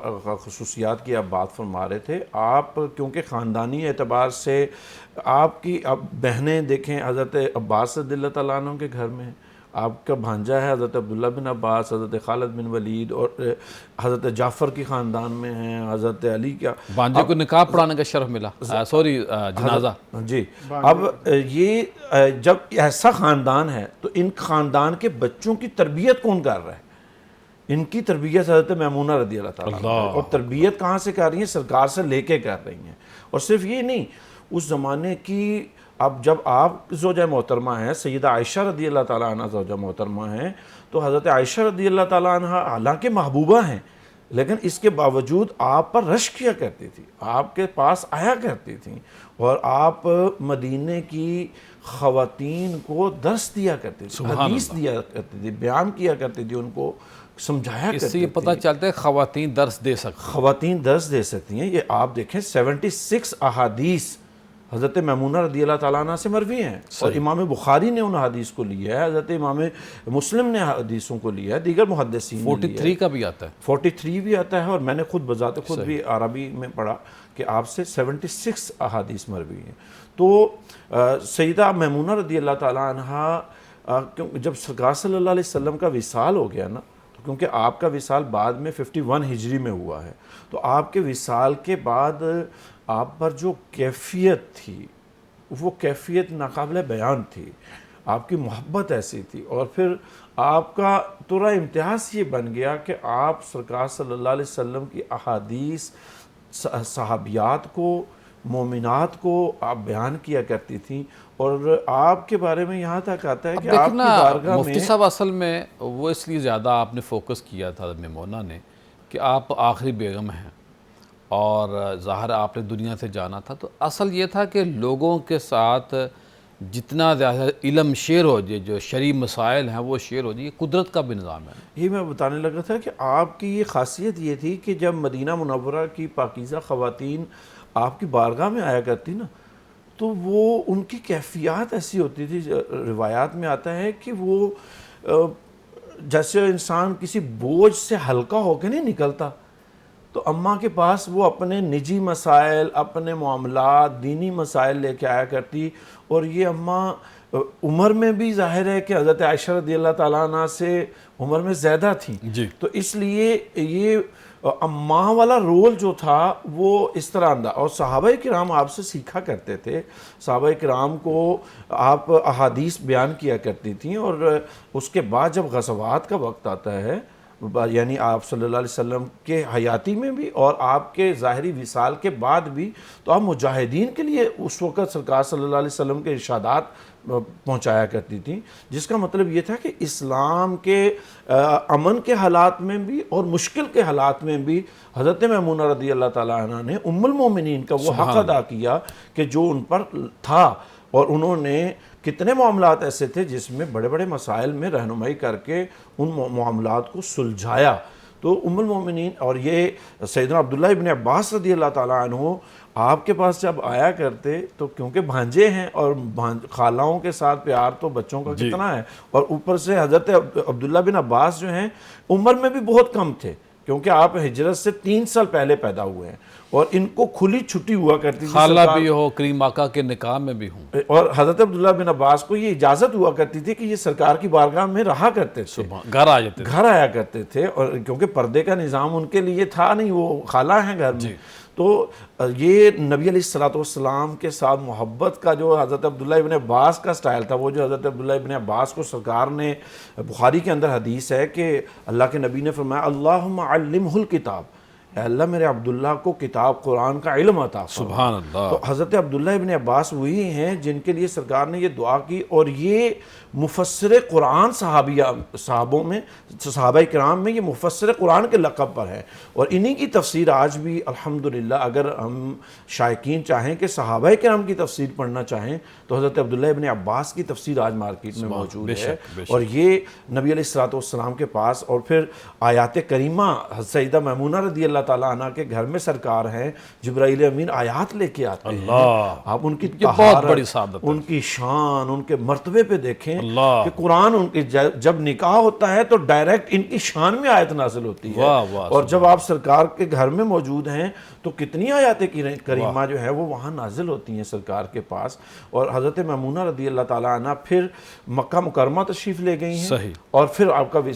خصوصیات کی آپ بات فرما رہے تھے، آپ کیونکہ خاندانی اعتبار سے آپ کی اب بہنیں دیکھیں، حضرت عباس رضی اللہ تعالیٰ عنہ کے گھر میں، آپ کا بھانجا ہے حضرت عبداللہ بن عباس، حضرت خالد بن ولید، اور حضرت جعفر کی خاندان میں ہیں، حضرت علی کا بانجے کو نکاح پڑھانے کا شرف ملا، سوری جنازہ. جی. اب یہ جب ایسا خاندان ہے تو ان خاندان کے بچوں کی تربیت کون کر رہا ہے؟ ان کی تربیت حضرت میمونہ رضی اللہ تعالیٰ عنہ، اور تربیت کہاں سے کر رہی ہیں؟ سرکار سے لے کے کر رہی ہیں. اور صرف یہ نہیں، اس زمانے کی اب جب آپ زوجہ محترمہ ہیں، سیدہ عائشہ رضی اللہ تعالیٰ عنہ زوجہ محترمہ ہیں، تو حضرت عائشہ رضی اللہ تعالیٰ عنہ حالانکہ محبوبہ ہیں، لیکن اس کے باوجود آپ پر رشک کیا کرتی تھی، آپ کے پاس آیا کرتی تھیں، اور آپ مدینے کی خواتین کو درس دیا کرتی تھی، حدیث دیا کرتی تھی، بیان کیا کرتی تھی، ان کو سمجھایا اس کرتی سے یہ تھی۔ پتہ چلتا ہے خواتین درس دے سکتی ہیں۔ خواتین درس دے سکتی ہیں۔ یہ آپ دیکھیں 76 احادیث حضرت میمونہ رضی اللہ تعالیٰ عنہ سے مروی ہیں، اور امام بخاری نے ان حدیث کو لیا ہے، حضرت امام مسلم نے حدیثوں کو لیا ہے، دیگر محدثین نے لیا ہے۔ 43 کا بھی آتا ہے، 43 بھی آتا ہے، اور میں نے خود بذات خود بھی عربی میں پڑھا کہ آپ سے 76 احادیث مروی ہیں۔ تو سیدہ میمونہ رضی اللہ تعالیٰ عنہ جب سرکار صلی اللہ علیہ وسلم کا وصال ہو گیا نا، کیونکہ آپ کا وصال بعد میں 51 ہجری میں ہوا ہے، تو آپ کے وصال کے بعد آپ پر جو کیفیت تھی وہ کیفیت ناقابل بیان تھی، آپ کی محبت ایسی تھی، اور پھر آپ کا طرح امتیاز یہ بن گیا کہ آپ سرکار صلی اللہ علیہ وسلم کی احادیث صحابیات کو، مومنات کو آپ بیان کیا کرتی تھیں، اور آپ کے بارے میں یہاں تک آتا ہے کہ آپ کی بارگاہ میں مفتی صاحب اصل میں وہ اس لیے زیادہ آپ نے فوکس کیا تھا میمونہ نے کہ آپ آخری بیگم ہیں، اور ظاہر آپ نے دنیا سے جانا تھا، تو اصل یہ تھا کہ لوگوں کے ساتھ جتنا زیادہ علم شیئر ہو جائے، جو شرعی مسائل ہیں وہ شیئر ہو جائے، یہ قدرت کا بھی نظام ہے۔ یہ میں بتانے لگا تھا کہ آپ کی یہ خاصیت یہ تھی کہ جب مدینہ منورہ کی پاکیزہ خواتین آپ کی بارگاہ میں آیا کرتی نا، تو وہ ان کی کیفیات ایسی ہوتی تھی، روایات میں آتا ہے کہ وہ جیسے انسان کسی بوجھ سے ہلکا ہو کے نہیں نکلتا، تو اماں کے پاس وہ اپنے نجی مسائل، اپنے معاملات، دینی مسائل لے کے آیا کرتی، اور یہ اماں عمر میں بھی ظاہر ہے کہ حضرت عائشہ رضی اللہ تعالیٰ عنہ سے عمر میں زیادہ تھیں، تو اس لیے یہ اماں والا رول جو تھا وہ اس طرح انداز، اور صحابہ کرام آپ سے سیکھا کرتے تھے، صحابہ کرام کو آپ احادیث بیان کیا کرتی تھیں، اور اس کے بعد جب غزوات کا وقت آتا ہے، یعنی آپ صلی اللہ علیہ وسلم کے حیاتی میں بھی اور آپ کے ظاہری وصال کے بعد بھی، تو آپ مجاہدین کے لیے اس وقت سرکار صلی اللہ علیہ وسلم کے ارشادات پہنچایا کرتی تھیں، جس کا مطلب یہ تھا کہ اسلام کے امن کے حالات میں بھی اور مشکل کے حالات میں بھی حضرت میمونہ رضی اللہ تعالیٰ عنہ نے ام المومنین کا وہ حق ادا کیا کہ جو ان پر تھا، اور انہوں نے کتنے معاملات ایسے تھے جس میں بڑے بڑے مسائل میں رہنمائی کر کے ان معاملات کو سلجھایا۔ تو ام المومنین، اور یہ سیدنا عبداللہ ابن عباس رضی اللہ تعالیٰ عنہ آپ کے پاس جب آیا کرتے تو کیونکہ بھانجے ہیں، اور خالاؤں کے ساتھ پیار تو بچوں کا کتنا ہے، اور اوپر سے حضرت عبداللہ بن عباس جو ہیں عمر میں بھی بہت کم تھے، کیونکہ آپ ہجرت سے 3 سال پہلے پیدا ہوئے ہیں، اور ان کو کھلی چھٹی ہوا کرتی تھی، خالہ بھی ہو، کریم آقا کے نکاح میں بھی ہوں، اور حضرت عبداللہ بن عباس کو یہ اجازت ہوا کرتی تھی کہ یہ سرکار کی بارگاہ میں رہا کرتے تھے، گھر آ جاتے تھے، گھر آیا کرتے تھے، اور کیونکہ پردے کا نظام ان کے لیے تھا نہیں، وہ خالہ ہیں گھر میں، تو یہ نبی علیہ السلام کے ساتھ محبت کا جو حضرت عبداللہ ابن عباس کا سٹائل تھا، وہ جو حضرت عبداللہ ابن عباس کو سرکار نے، بخاری کے اندر حدیث ہے کہ اللہ کے نبی نے فرمایا اللہم علمہ الکتاب، اے اللہ میرے عبداللہ کو کتاب قرآن کا علم عطا فرما۔ سبحان اللہ۔ تو حضرت عبداللہ ابن عباس وہی ہیں جن کے لیے سرکار نے یہ دعا کی، اور یہ مفسر قرآن صحابوں میں، صحابہ کرام میں یہ مفسر قرآن کے لقب پر ہے، اور انہی کی تفسیر آج بھی الحمدللہ اگر ہم شائقین چاہیں کہ صحابہ کرام کی تفسیر پڑھنا چاہیں تو حضرت عبداللہ ابن عباس کی تفسیر آج مارکیٹ میں موجود ہے، اور یہ نبی علیہ السلام کے پاس، اور پھر آیات کریمہ سیدہ میمونہ رضی اللہ تعالیٰ عنہ کے گھر میں سرکار ہیں، جبرائیل امین آیات لے کے آتے ہیں، آپ ان کی بہت بڑی سعادت، ان کی شان، ان کے مرتبے پہ دیکھیں کہ قرآن ان کی جب نکاح ہوتا ہے تو ڈائریکٹ ان کی شان میں آیت نازل ہوتی ہے، اور جب آپ سرکار کے گھر میں موجود ہیں تو کتنی آیات کریمہ جو ہے وہ وہاں نازل ہوتی ہیں سرکار کے پاس، اور حضرت میمونہ رضی اللہ تعالیٰ عنہ پھر مکہ مکرمہ تشریف لے گئی ہیں، اور پھر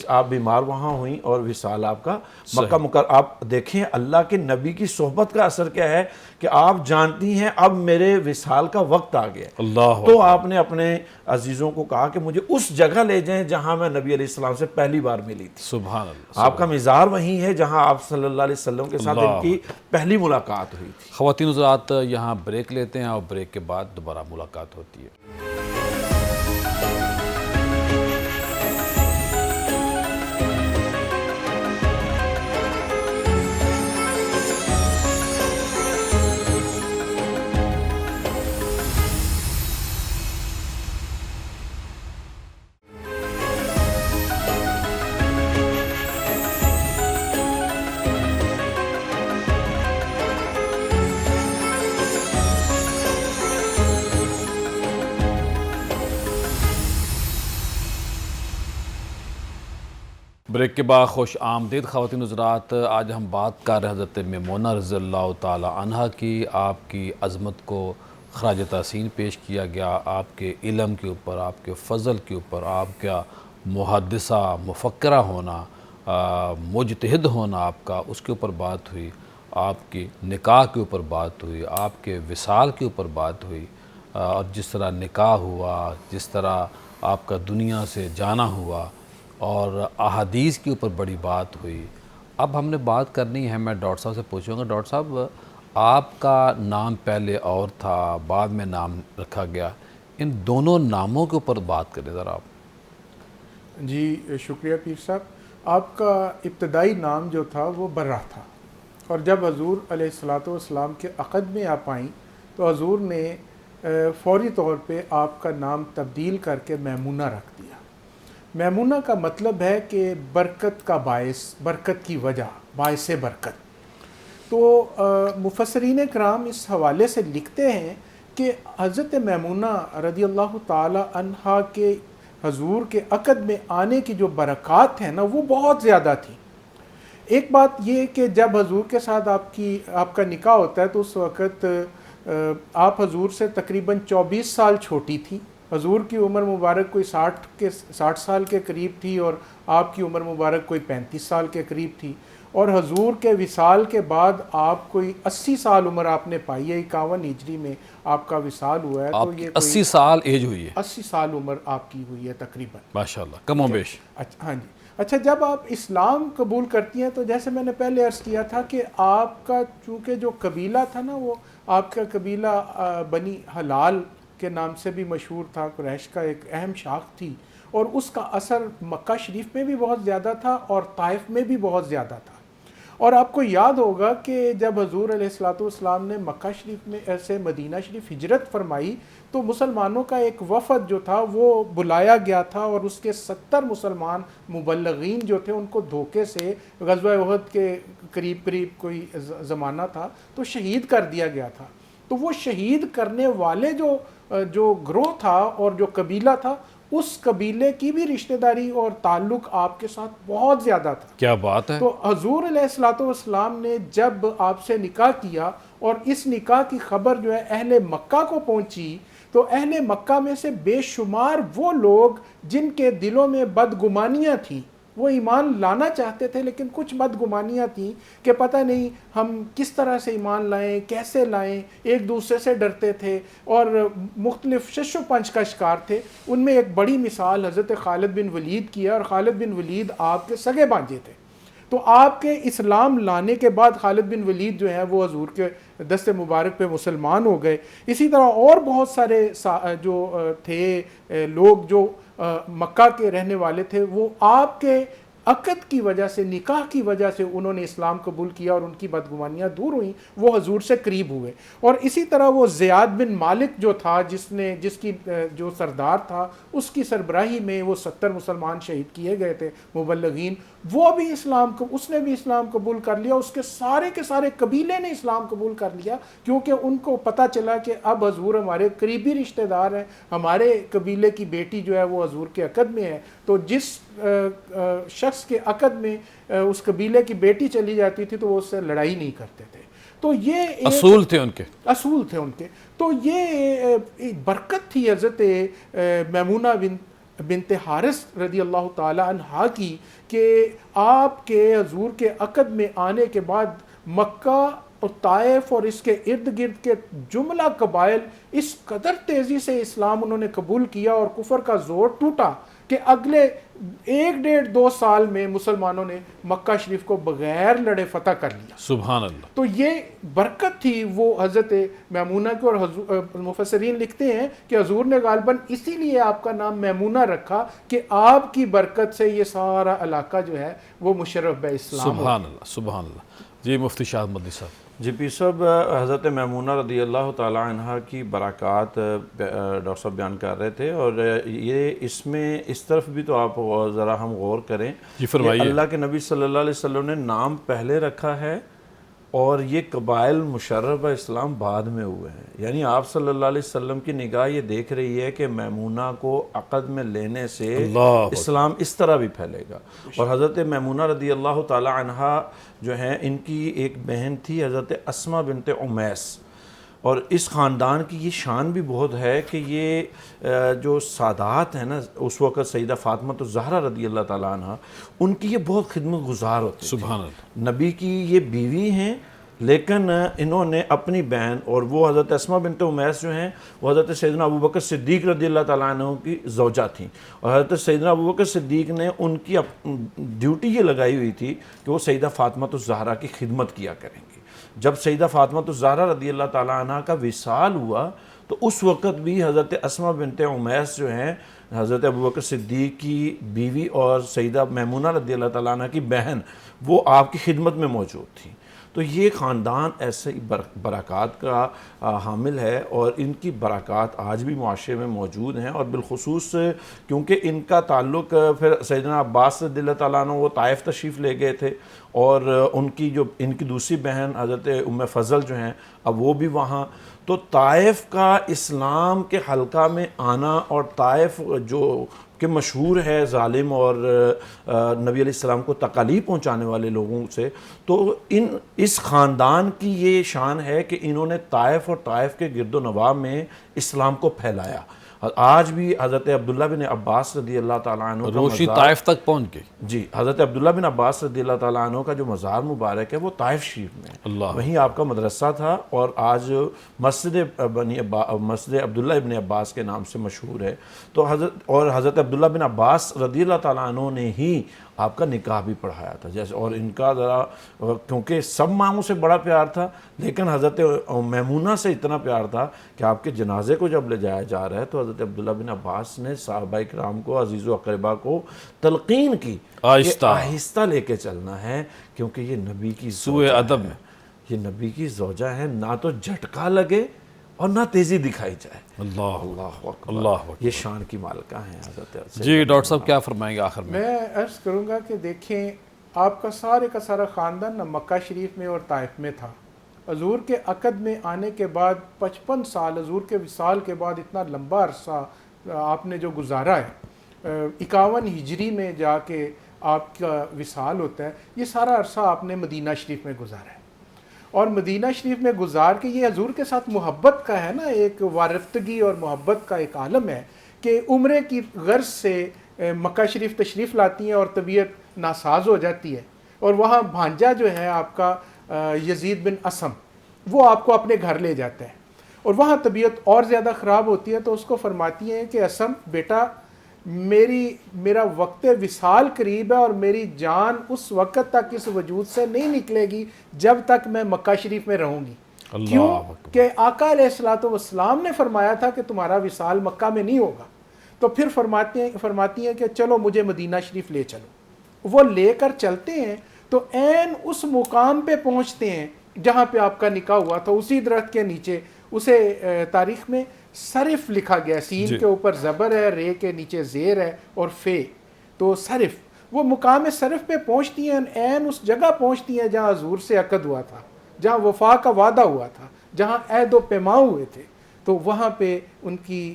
آپ بیمار وہاں ہوئیں، اور وصال آپ کا مکہ مکرمہ، آپ دیکھیں دیکھیں اللہ کے نبی کی صحبت کا اثر کیا ہے کہ آپ جانتی ہیں اب میرے وصال کا وقت آ گیا، اللہ تو آپ نے اپنے عزیزوں کو کہا کہ مجھے اس جگہ لے جائیں جہاں میں نبی علیہ السلام سے پہلی بار ملی تھی۔ سبحان اللہ۔ آپ کا مزار وہیں ہے جہاں آپ صلی اللہ علیہ وسلم کے ساتھ ان کی پہلی ملاقات ہوئی تھی۔ خواتین حضرات یہاں بریک لیتے ہیں اور بریک کے بعد دوبارہ ملاقات ہوتی ہے۔ بریک کے بعد خوش آمدید خواتین حضرات، آج ہم بات کر رہے ہیں حضرت میمونہ رضی اللہ تعالی عنہ کی۔ آپ کی عظمت کو خراج تحسین پیش کیا گیا، آپ کے علم کے اوپر، آپ کے فضل کے اوپر، آپ کا محدثہ مفکرہ ہونا، مجتہد ہونا آپ کا، اس کے اوپر بات ہوئی، آپ کی نکاح کے اوپر بات ہوئی، آپ کے وصال کے اوپر بات ہوئی، اور جس طرح نکاح ہوا، جس طرح آپ کا دنیا سے جانا ہوا، اور احادیث کے اوپر بڑی بات ہوئی۔ اب ہم نے بات کرنی ہے، میں ڈاکٹر صاحب سے پوچھوں گا، ڈاکٹر صاحب آپ کا نام پہلے اور تھا، بعد میں نام رکھا گیا، ان دونوں ناموں کے اوپر بات کریں ذرا آپ۔ جی شکریہ پیر صاحب۔ آپ کا ابتدائی نام جو تھا وہ برہ تھا، اور جب حضور علیہ الصلاۃ والسلام کے عقد میں آپ آئیں تو حضور نے فوری طور پہ آپ کا نام تبدیل کر کے میمونہ رکھ دیا۔ میمونہ کا مطلب ہے کہ برکت کا باعث، برکت کی وجہ، باعث برکت۔ تو مفسرین کرام اس حوالے سے لکھتے ہیں کہ حضرت میمونہ رضی اللہ تعالی عنہا کے حضور کے عقد میں آنے کی جو برکات ہیں نا وہ بہت زیادہ تھی۔ ایک بات یہ کہ جب حضور کے ساتھ آپ کا نکاح ہوتا ہے تو اس وقت آپ حضور سے تقریباً 24 سال چھوٹی تھی۔ حضور کی عمر مبارک کوئی 60 سال کے قریب تھی، اور آپ کی عمر مبارک کوئی 35 سال کے قریب تھی، اور حضور کے وصال کے بعد آپ کوئی 80 سال عمر آپ نے پائی ہے۔ 51 ہجری میں آپ کا وصال ہوا ہے، تو یہ 80 سال ایج ہوئی ہے، 80 سال عمر آپ کی ہوئی ہے تقریباً، ماشاءاللہ، کم و بیش۔ ہاں جی۔ اچھا، جب آپ اسلام قبول کرتی ہیں تو جیسے میں نے پہلے عرض کیا تھا کہ آپ کا چونکہ جو قبیلہ تھا نا وہ آپ کا قبیلہ بنی حلال کے نام سے بھی مشہور تھا، قریش کا ایک اہم شاخ تھی، اور اس کا اثر مکہ شریف میں بھی بہت زیادہ تھا اور طائف میں بھی بہت زیادہ تھا۔ اور آپ کو یاد ہوگا کہ جب حضور علیہ الصلوۃ والسلام نے مکہ شریف میں ایسے مدینہ شریف ہجرت فرمائی تو مسلمانوں کا ایک وفد جو تھا وہ بلایا گیا تھا، اور اس کے 70 مسلمان مبلغین جو تھے ان کو دھوکے سے غزوہ احد کے قریب کوئی زمانہ تھا تو شہید کر دیا گیا تھا۔ تو وہ شہید کرنے والے جو گروہ تھا اور جو قبیلہ تھا، اس قبیلے کی بھی رشتہ داری اور تعلق آپ کے ساتھ بہت زیادہ تھا۔ کیا بات ہے! تو حضور علیہ الصلوۃ والسلام نے جب آپ سے نکاح کیا اور اس نکاح کی خبر جو ہے اہل مکہ کو پہنچی، تو اہل مکہ میں سے بے شمار وہ لوگ جن کے دلوں میں بدگمانیاں تھیں، وہ ایمان لانا چاہتے تھے لیکن کچھ بدگمانیاں تھیں کہ پتہ نہیں ہم کس طرح سے ایمان لائیں، کیسے لائیں، ایک دوسرے سے ڈرتے تھے اور مختلف شش و پنج کا شکار تھے۔ ان میں ایک بڑی مثال حضرت خالد بن ولید کی ہے، اور خالد بن ولید آپ کے سگے بھانجے تھے۔ تو آپ کے اسلام لانے کے بعد خالد بن ولید جو ہیں وہ حضور کے دست مبارک پہ مسلمان ہو گئے۔ اسی طرح اور بہت سارے جو تھے لوگ جو مکہ کے رہنے والے تھے، وہ آپ کے عقد کی وجہ سے، نکاح کی وجہ سے انہوں نے اسلام قبول کیا اور ان کی بدگمانیاں دور ہوئیں، وہ حضور سے قریب ہوئے۔ اور اسی طرح وہ زیاد بن مالک جو تھا، جس کی جو سردار تھا، اس کی سربراہی میں وہ 70 مسلمان شہید کیے گئے تھے مبلغین، وہ بھی اس نے بھی اسلام قبول کر لیا، اس کے سارے قبیلے نے اسلام قبول کر لیا، کیونکہ ان کو پتہ چلا کہ اب حضور ہمارے قریبی رشتہ دار ہیں، ہمارے قبیلے کی بیٹی جو ہے وہ حضور کے عقد میں ہے، تو جس شخص کے عقد میں اس قبیلے کی بیٹی چلی جاتی تھی تو وہ اس سے لڑائی نہیں کرتے تھے۔ تو یہ اصول تھے ان کے۔ تو یہ برکت تھی حضرت میمونہ بنت بنت حارث رضی اللہ تعالی عنہا کی کہ آپ کے حضور کے عقد میں آنے کے بعد مکہ اور طائف اور اس کے ارد گرد کے جملہ قبائل اس قدر تیزی سے اسلام انہوں نے قبول کیا اور کفر کا زور ٹوٹا کہ اگلے 1-1.5-2 سال میں مسلمانوں نے مکہ شریف کو بغیر لڑے فتح کر لیا. سبحان اللہ. تو یہ برکت تھی وہ حضرت میمونہ کی. اور مفسرین لکھتے ہیں کہ حضور نے غالباً اسی لیے آپ کا نام میمونہ رکھا کہ آپ کی برکت سے یہ سارا علاقہ جو ہے وہ مشرف بے اسلام. سبحان اللہ سبحان اللہ. جی مفتی شاہد مدنی صاحب. جی پیر صاحب، حضرت میمونہ رضی اللہ تعالی عنہ کی برکات ڈاکٹر صاحب بیان کر رہے تھے، اور یہ اس میں اس طرف بھی تو آپ ذرا ہم غور کریں. جی فرمائیے. اللہ کے نبی صلی اللہ علیہ وسلم نے نام پہلے رکھا ہے اور یہ قبائل مشرف اسلام بعد میں ہوئے ہیں. یعنی آپ صلی اللہ علیہ وسلم کی نگاہ یہ دیکھ رہی ہے کہ میمونہ کو عقد میں لینے سے اسلام اس طرح بھی پھیلے گا. اور حضرت میمونہ رضی اللہ تعالی عنہ جو ہیں، ان کی ایک بہن تھی حضرت اسمہ بنت امیس، اور اس خاندان کی یہ شان بھی بہت ہے کہ یہ جو سادات ہیں نا اس وقت، سیدہ فاطمہ الزہرا رضی اللہ تعالیٰ عنہ، ان کی یہ بہت خدمت گزار ہوتے تھے. سبحان اللہ. نبی کی یہ بیوی ہیں، لیکن انہوں نے اپنی بہن، اور وہ حضرت اسمہ بنت امیس جو ہیں وہ حضرت سیدنا ابوبکر صدیق رضی اللہ تعالیٰ عنہ کی زوجہ تھیں، اور حضرت سیدنا ابوبکر صدیق نے ان کی ڈیوٹی یہ لگائی ہوئی تھی کہ وہ سیدہ فاطمہ الزہرا کی خدمت کیا کریں گے. جب سیدہ فاطمہ الزہرا رضی اللہ تعالیٰ عنہ کا وصال ہوا تو اس وقت بھی حضرت اسمہ بنت امیس جو ہیں، حضرت ابوبکر صدیق کی بیوی اور سیدہ میمونہ رضی اللہ تعالیٰ عنہ کی بہن، وہ آپ کی خدمت میں موجود تھیں. تو یہ خاندان ایسے برکات کا حامل ہے، اور ان کی برکات آج بھی معاشرے میں موجود ہیں. اور بالخصوص کیونکہ ان کا تعلق پھر سیدنا عباس رضی اللہ تعالیٰ عنہ وہ طائف تشریف لے گئے تھے، اور ان کی دوسری بہن حضرت ام فضل جو ہیں اب وہ بھی وہاں. تو طائف کا اسلام کے حلقہ میں آنا، اور طائف جو کہ مشہور ہے ظالم اور نبی علیہ السلام کو تکالیف پہنچانے والے لوگوں سے، تو اس خاندان کی یہ شان ہے کہ انہوں نے طائف اور طائف کے گرد و نواح میں اسلام کو پھیلایا. آج بھی حضرت عبداللہ بن عباس رضی اللہ تعالیٰ عنہ کا روشنی طائف تک پہنچ گئی. جی، حضرت عبداللہ بن عباس رضی اللہ تعالیٰ عنہ کا جو مزار مبارک ہے وہ طائف شریف میں اللہ. وہیں آپ کا مدرسہ تھا، اور آج مسجد عبداللہ ابن عباس کے نام سے مشہور ہے. تو حضرت عبداللہ بن عباس رضی اللہ تعالیٰ عنہ نے ہی آپ کا نکاح بھی پڑھایا تھا. جیسے اور ان کا ذرا کیونکہ سب ماؤں سے بڑا پیار تھا، لیکن حضرت میمونہ سے اتنا پیار تھا کہ آپ کے جنازے کو جب لے جایا جا رہا ہے تو حضرت عبداللہ بن عباس نے صحابہ کرام کو، عزیز و اقربا کو تلقین کی کہ آہستہ لے کے چلنا ہے، کیونکہ یہ نبی کی سوء ادب میں یہ نبی کی زوجہ ہے، نہ تو جھٹکا لگے اور نہ تیزی دکھائی جائے. اللہ اللہ اکبر. اللہ. یہ شان کی مالکہ ہیں حضرت. جی ڈاکٹر صاحب کیا فرمائیں گے آخر میں؟ میں عرض کروں گا کہ دیکھیں، آپ کا سارا خاندان نہ مکہ شریف میں اور طائف میں تھا. حضور کے عقد میں آنے کے بعد 55 سال، حضور کے وصال کے بعد اتنا لمبا عرصہ آپ نے جو گزارا ہے، 51 ہجری میں جا کے آپ کا وصال ہوتا ہے، یہ سارا عرصہ آپ نے مدینہ شریف میں گزارا ہے. اور مدینہ شریف میں گزار کے یہ حضور کے ساتھ محبت کا ہے نا، ایک وارفتگی اور محبت کا ایک عالم ہے کہ عمرے کی غرض سے مکہ شریف تشریف لاتی ہیں اور طبیعت ناساز ہو جاتی ہے، اور وہاں بھانجا جو ہے آپ کا یزید بن اسم، وہ آپ کو اپنے گھر لے جاتا ہے، اور وہاں طبیعت اور زیادہ خراب ہوتی ہے. تو اس کو فرماتی ہیں کہ اسم بیٹا، میرا وقت وصال قریب ہے، اور میری جان اس وقت تک اس وجود سے نہیں نکلے گی جب تک میں مکہ شریف میں رہوں گی. کیوں کہ آقا علیہ الصلوۃ والسلام نے فرمایا تھا کہ تمہارا وصال مکہ میں نہیں ہوگا. تو پھر فرماتی ہیں کہ چلو مجھے مدینہ شریف لے چلو. وہ لے کر چلتے ہیں تو عین اس مقام پہ پہنچتے ہیں جہاں پہ آپ کا نکاح ہوا تھا. اسی درخت کے نیچے، اسے تاریخ میں صرف لکھا گیا، سین کے اوپر زبر ہے، رے کے نیچے زیر ہے اور فے، تو صرف. وہ مقام صرف پہ پہنچتی ہیں، عین اس جگہ پہنچتی ہیں جہاں حضور سے عقد ہوا تھا، جہاں وفا کا وعدہ ہوا تھا، جہاں عہد و پیما ہوئے تھے. تو وہاں پہ ان کی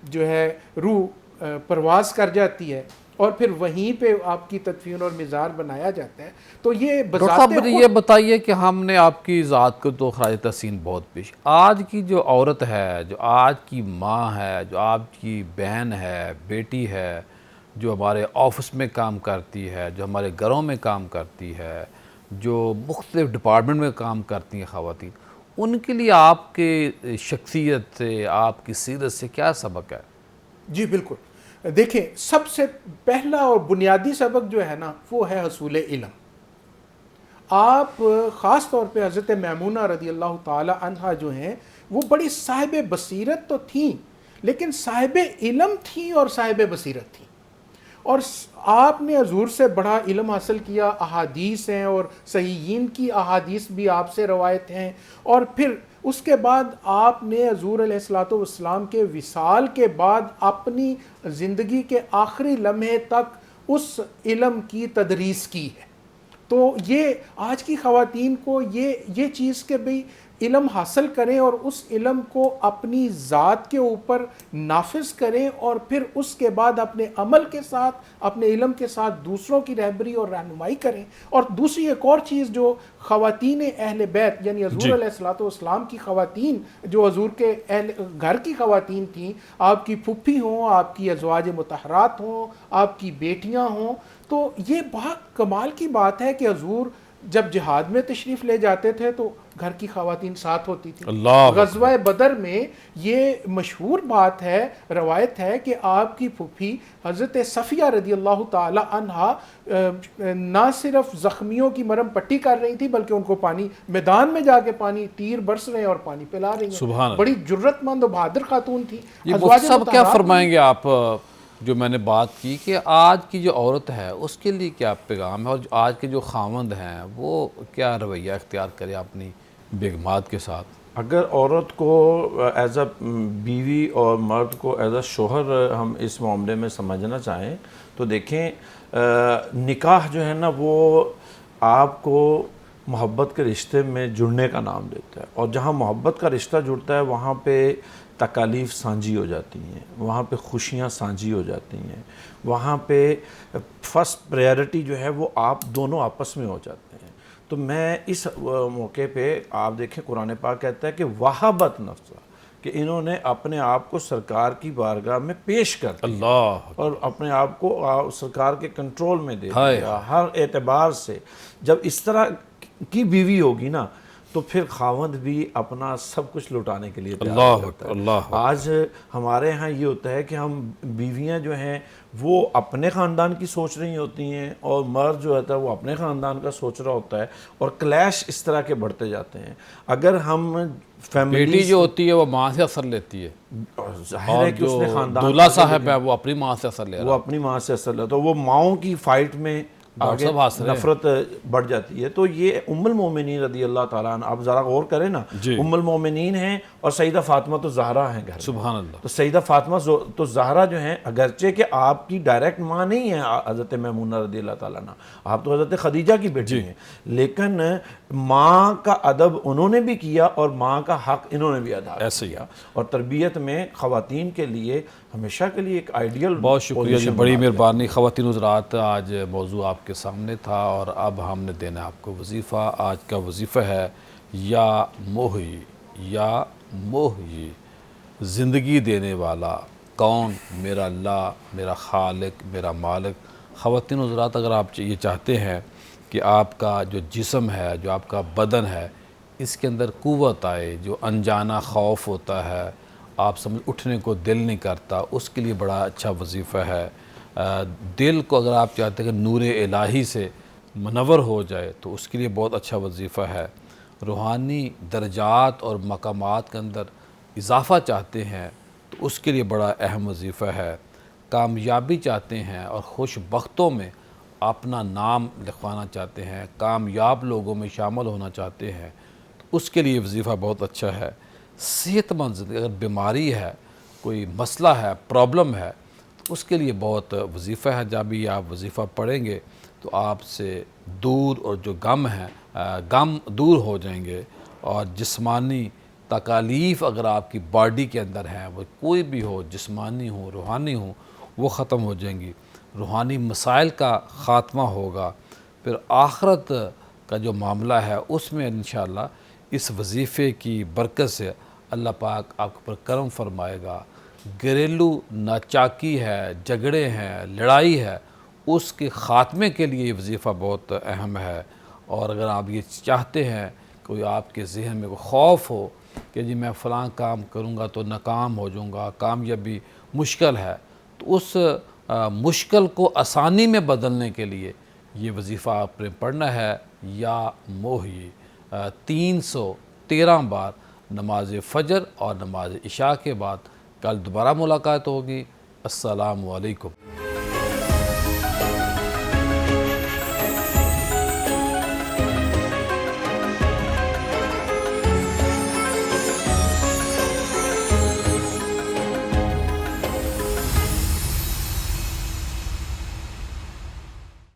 جو ہے روح پرواز کر جاتی ہے، اور پھر وہیں پہ آپ کی تدفین اور مزار بنایا جاتا ہے. تو یہ ڈاکٹر صاحب بذات مجھے یہ بتائیے کہ ہم نے آپ کی ذات کو تو خراج تحسین بہت پیش، آج کی جو عورت ہے، جو آج کی ماں ہے، جو آپ کی بہن ہے، بیٹی ہے، جو ہمارے آفس میں کام کرتی ہے، جو ہمارے گھروں میں کام کرتی ہے، جو مختلف ڈپارٹمنٹ میں کام کرتی ہیں خواتین، ان کے لیے آپ کے شخصیت سے، آپ کی سیرت سے کیا سبق ہے؟ جی بالکل. دیکھیں سب سے پہلا اور بنیادی سبق جو ہے نا وہ ہے حصول علم. آپ خاص طور پہ حضرت میمونہ رضی اللہ تعالی عنہا جو ہیں وہ بڑی صاحب بصیرت تو تھیں لیکن صاحب علم تھیں اور صاحب بصیرت تھیں. اور آپ نے حضور سے بڑا علم حاصل کیا، احادیث ہیں اور صحیحین کی احادیث بھی آپ سے روایت ہیں. اور پھر اس کے بعد آپ نے حضور علیہ الصلوۃ والسلام کے وصال کے بعد اپنی زندگی کے آخری لمحے تک اس علم کی تدریس کی ہے. تو یہ آج کی خواتین کو یہ چیز کہ بھئی علم حاصل کریں اور اس علم کو اپنی ذات کے اوپر نافذ کریں اور پھر اس کے بعد اپنے عمل کے ساتھ، اپنے علم کے ساتھ دوسروں کی رہبری اور رہنمائی کریں. اور دوسری ایک اور چیز جو خواتین اہل بیت یعنی حضور علیہ الصلوۃ والسلام کی خواتین، جو حضور کے گھر کی خواتین تھیں، آپ کی پھپھی ہوں، آپ کی ازواج مطہرات ہوں، آپ کی بیٹیاں ہوں، تو یہ بہت کمال کی بات ہے کہ حضور جب جہاد میں تشریف لے جاتے تھے تو گھر کی خواتین ساتھ ہوتی تھی. غزوہ بدر میں یہ مشہور بات ہے، روایت ہے کہ آپ کی پھوپھی حضرت صفیہ رضی اللہ تعالی عنہا نہ صرف زخمیوں کی مرہم پٹی کر رہی تھی بلکہ ان کو پانی، میدان میں جا کے پانی، تیر برس رہے ہیں اور پانی پلا رہی ہیں. بڑی جرت مند و بہادر خاتون تھی. یہ مفتی صاحب کیا فرمائیں گے آپ، جو میں نے بات کی کہ آج کی جو عورت ہے اس کے لیے کیا پیغام ہے، اور آج کے جو خاوند ہیں وہ کیا رویہ اختیار کرے اپنی بیگمات کے ساتھ؟ اگر عورت کو ایز اے بیوی اور مرد کو ایز اے شوہر ہم اس معاملے میں سمجھنا چاہیں تو دیکھیں نکاح جو ہے نا وہ آپ کو محبت کے رشتے میں جڑنے کا نام دیتا ہے، اور جہاں محبت کا رشتہ جڑتا ہے وہاں پہ تکالیف سانجھی ہو جاتی ہیں، وہاں پہ خوشیاں سانجھی ہو جاتی ہیں، وہاں پہ فرسٹ پریارٹی جو ہے وہ آپ دونوں آپس میں ہو جاتے ہیں. تو میں اس موقع پہ آپ دیکھیں قرآن پاک کہتا ہے کہ وہبت نفسہ، کہ انہوں نے اپنے آپ کو سرکار کی بارگاہ میں پیش کر دیا اللہ، اور اپنے آپ کو سرکار کے کنٹرول میں دے دیا ہر اعتبار سے. جب اس طرح کی بیوی ہوگی نا تو پھر خاوند بھی اپنا سب کچھ لٹانے کے لیے تیار ہو جاتا ہے. آج ہمارے ہاں یہ ہوتا ہے کہ ہم بیویاں جو ہیں وہ اپنے خاندان کی سوچ رہی ہوتی ہیں اور مرد جو ہوتا ہے وہ اپنے خاندان کا سوچ رہا ہوتا ہے، اور کلیش اس طرح کے بڑھتے جاتے ہیں. اگر ہم بیٹی جو ہوتی ہے وہ ماں سے اثر لیتی ہے، ظاہر ہے کہ اس نے خاندان، دولہا صاحب ہے وہ اپنی ماں سے اثر لے رہا ہے، وہ اپنی ماں سے اثر لیتا ہے، تو وہ ماؤں کی فائٹ میں آگے نفرت بڑھ جاتی ہے. تو یہ ام المومنین رضی اللہ تعالیٰ عنہ، آپ ذرا غور کریں نا، ام المومنین ہیں اور سیدہ فاطمہ تو زہرا ہیں گھر. سبحان اللہ. تو سیدہ فاطمہ تو زہرا جو ہیں، اگرچہ کہ آپ کی ڈائریکٹ ماں نہیں ہیں حضرت میمونہ رضی اللہ تعالیٰ عنہ، آپ تو حضرت خدیجہ کی بیٹی ہیں، لیکن ماں کا ادب انہوں نے بھی کیا اور ماں کا حق انہوں نے بھی ادا کیا. اور تربیت میں خواتین کے لیے ہمیشہ کے لیے ایک آئیڈیل. بہت شکریہ جی، بڑی مہربانی. خواتین حضرات، آج موضوع آپ کے سامنے تھا اور اب ہم نے دینا آپ کو وظیفہ. آج کا وظیفہ ہے یا محیی، یا محیی، زندگی دینے والا کون؟ میرا اللہ، میرا خالق، میرا مالک. خواتین حضرات، اگر آپ یہ چاہتے ہیں کہ آپ کا جو جسم ہے، جو آپ کا بدن ہے، اس کے اندر قوت آئے، جو انجانہ خوف ہوتا ہے، آپ سمجھ اٹھنے کو دل نہیں کرتا، اس کے لیے بڑا اچھا وظیفہ ہے. دل کو اگر آپ چاہتے ہیں کہ نور الہی سے منور ہو جائے تو اس کے لیے بہت اچھا وظیفہ ہے. روحانی درجات اور مقامات کے اندر اضافہ چاہتے ہیں تو اس کے لیے بڑا اہم وظیفہ ہے. کامیابی چاہتے ہیں اور خوش بختوں میں اپنا نام لکھوانا چاہتے ہیں، کامیاب لوگوں میں شامل ہونا چاہتے ہیں، تو اس کے لیے وظیفہ بہت اچھا ہے. صحت مند زندگی، اگر بیماری ہے، کوئی مسئلہ ہے، پرابلم ہے، تو اس کے لیے بہت وظیفہ ہے. جب بھی آپ وظیفہ پڑھیں گے تو آپ سے دور اور جو غم ہے، غم دور ہو جائیں گے، اور جسمانی تکالیف اگر آپ کی باڈی کے اندر ہیں، وہ کوئی بھی ہو، جسمانی ہو، روحانی ہو، وہ ختم ہو جائیں گی. روحانی مسائل کا خاتمہ ہوگا، پھر آخرت کا جو معاملہ ہے اس میں انشاءاللہ اس وظیفے کی برکت سے اللہ پاک آپ پر کرم فرمائے گا۔ گھریلو ناچاکی ہے، جھگڑے ہیں، لڑائی ہے، اس کے خاتمے کے لیے یہ وظیفہ بہت اہم ہے۔ اور اگر آپ یہ چاہتے ہیں، کوئی آپ کے ذہن میں کوئی خوف ہو کہ جی میں فلاں کام کروں گا تو ناکام ہو جاؤں گا، کامیابی مشکل ہے، تو اس مشکل کو آسانی میں بدلنے کے لیے یہ وظیفہ آپ نے پڑھنا ہے، یا موہی 313 بار نماز فجر اور نماز عشاء کے بعد۔ کل دوبارہ ملاقات ہوگی۔ السلام علیکم۔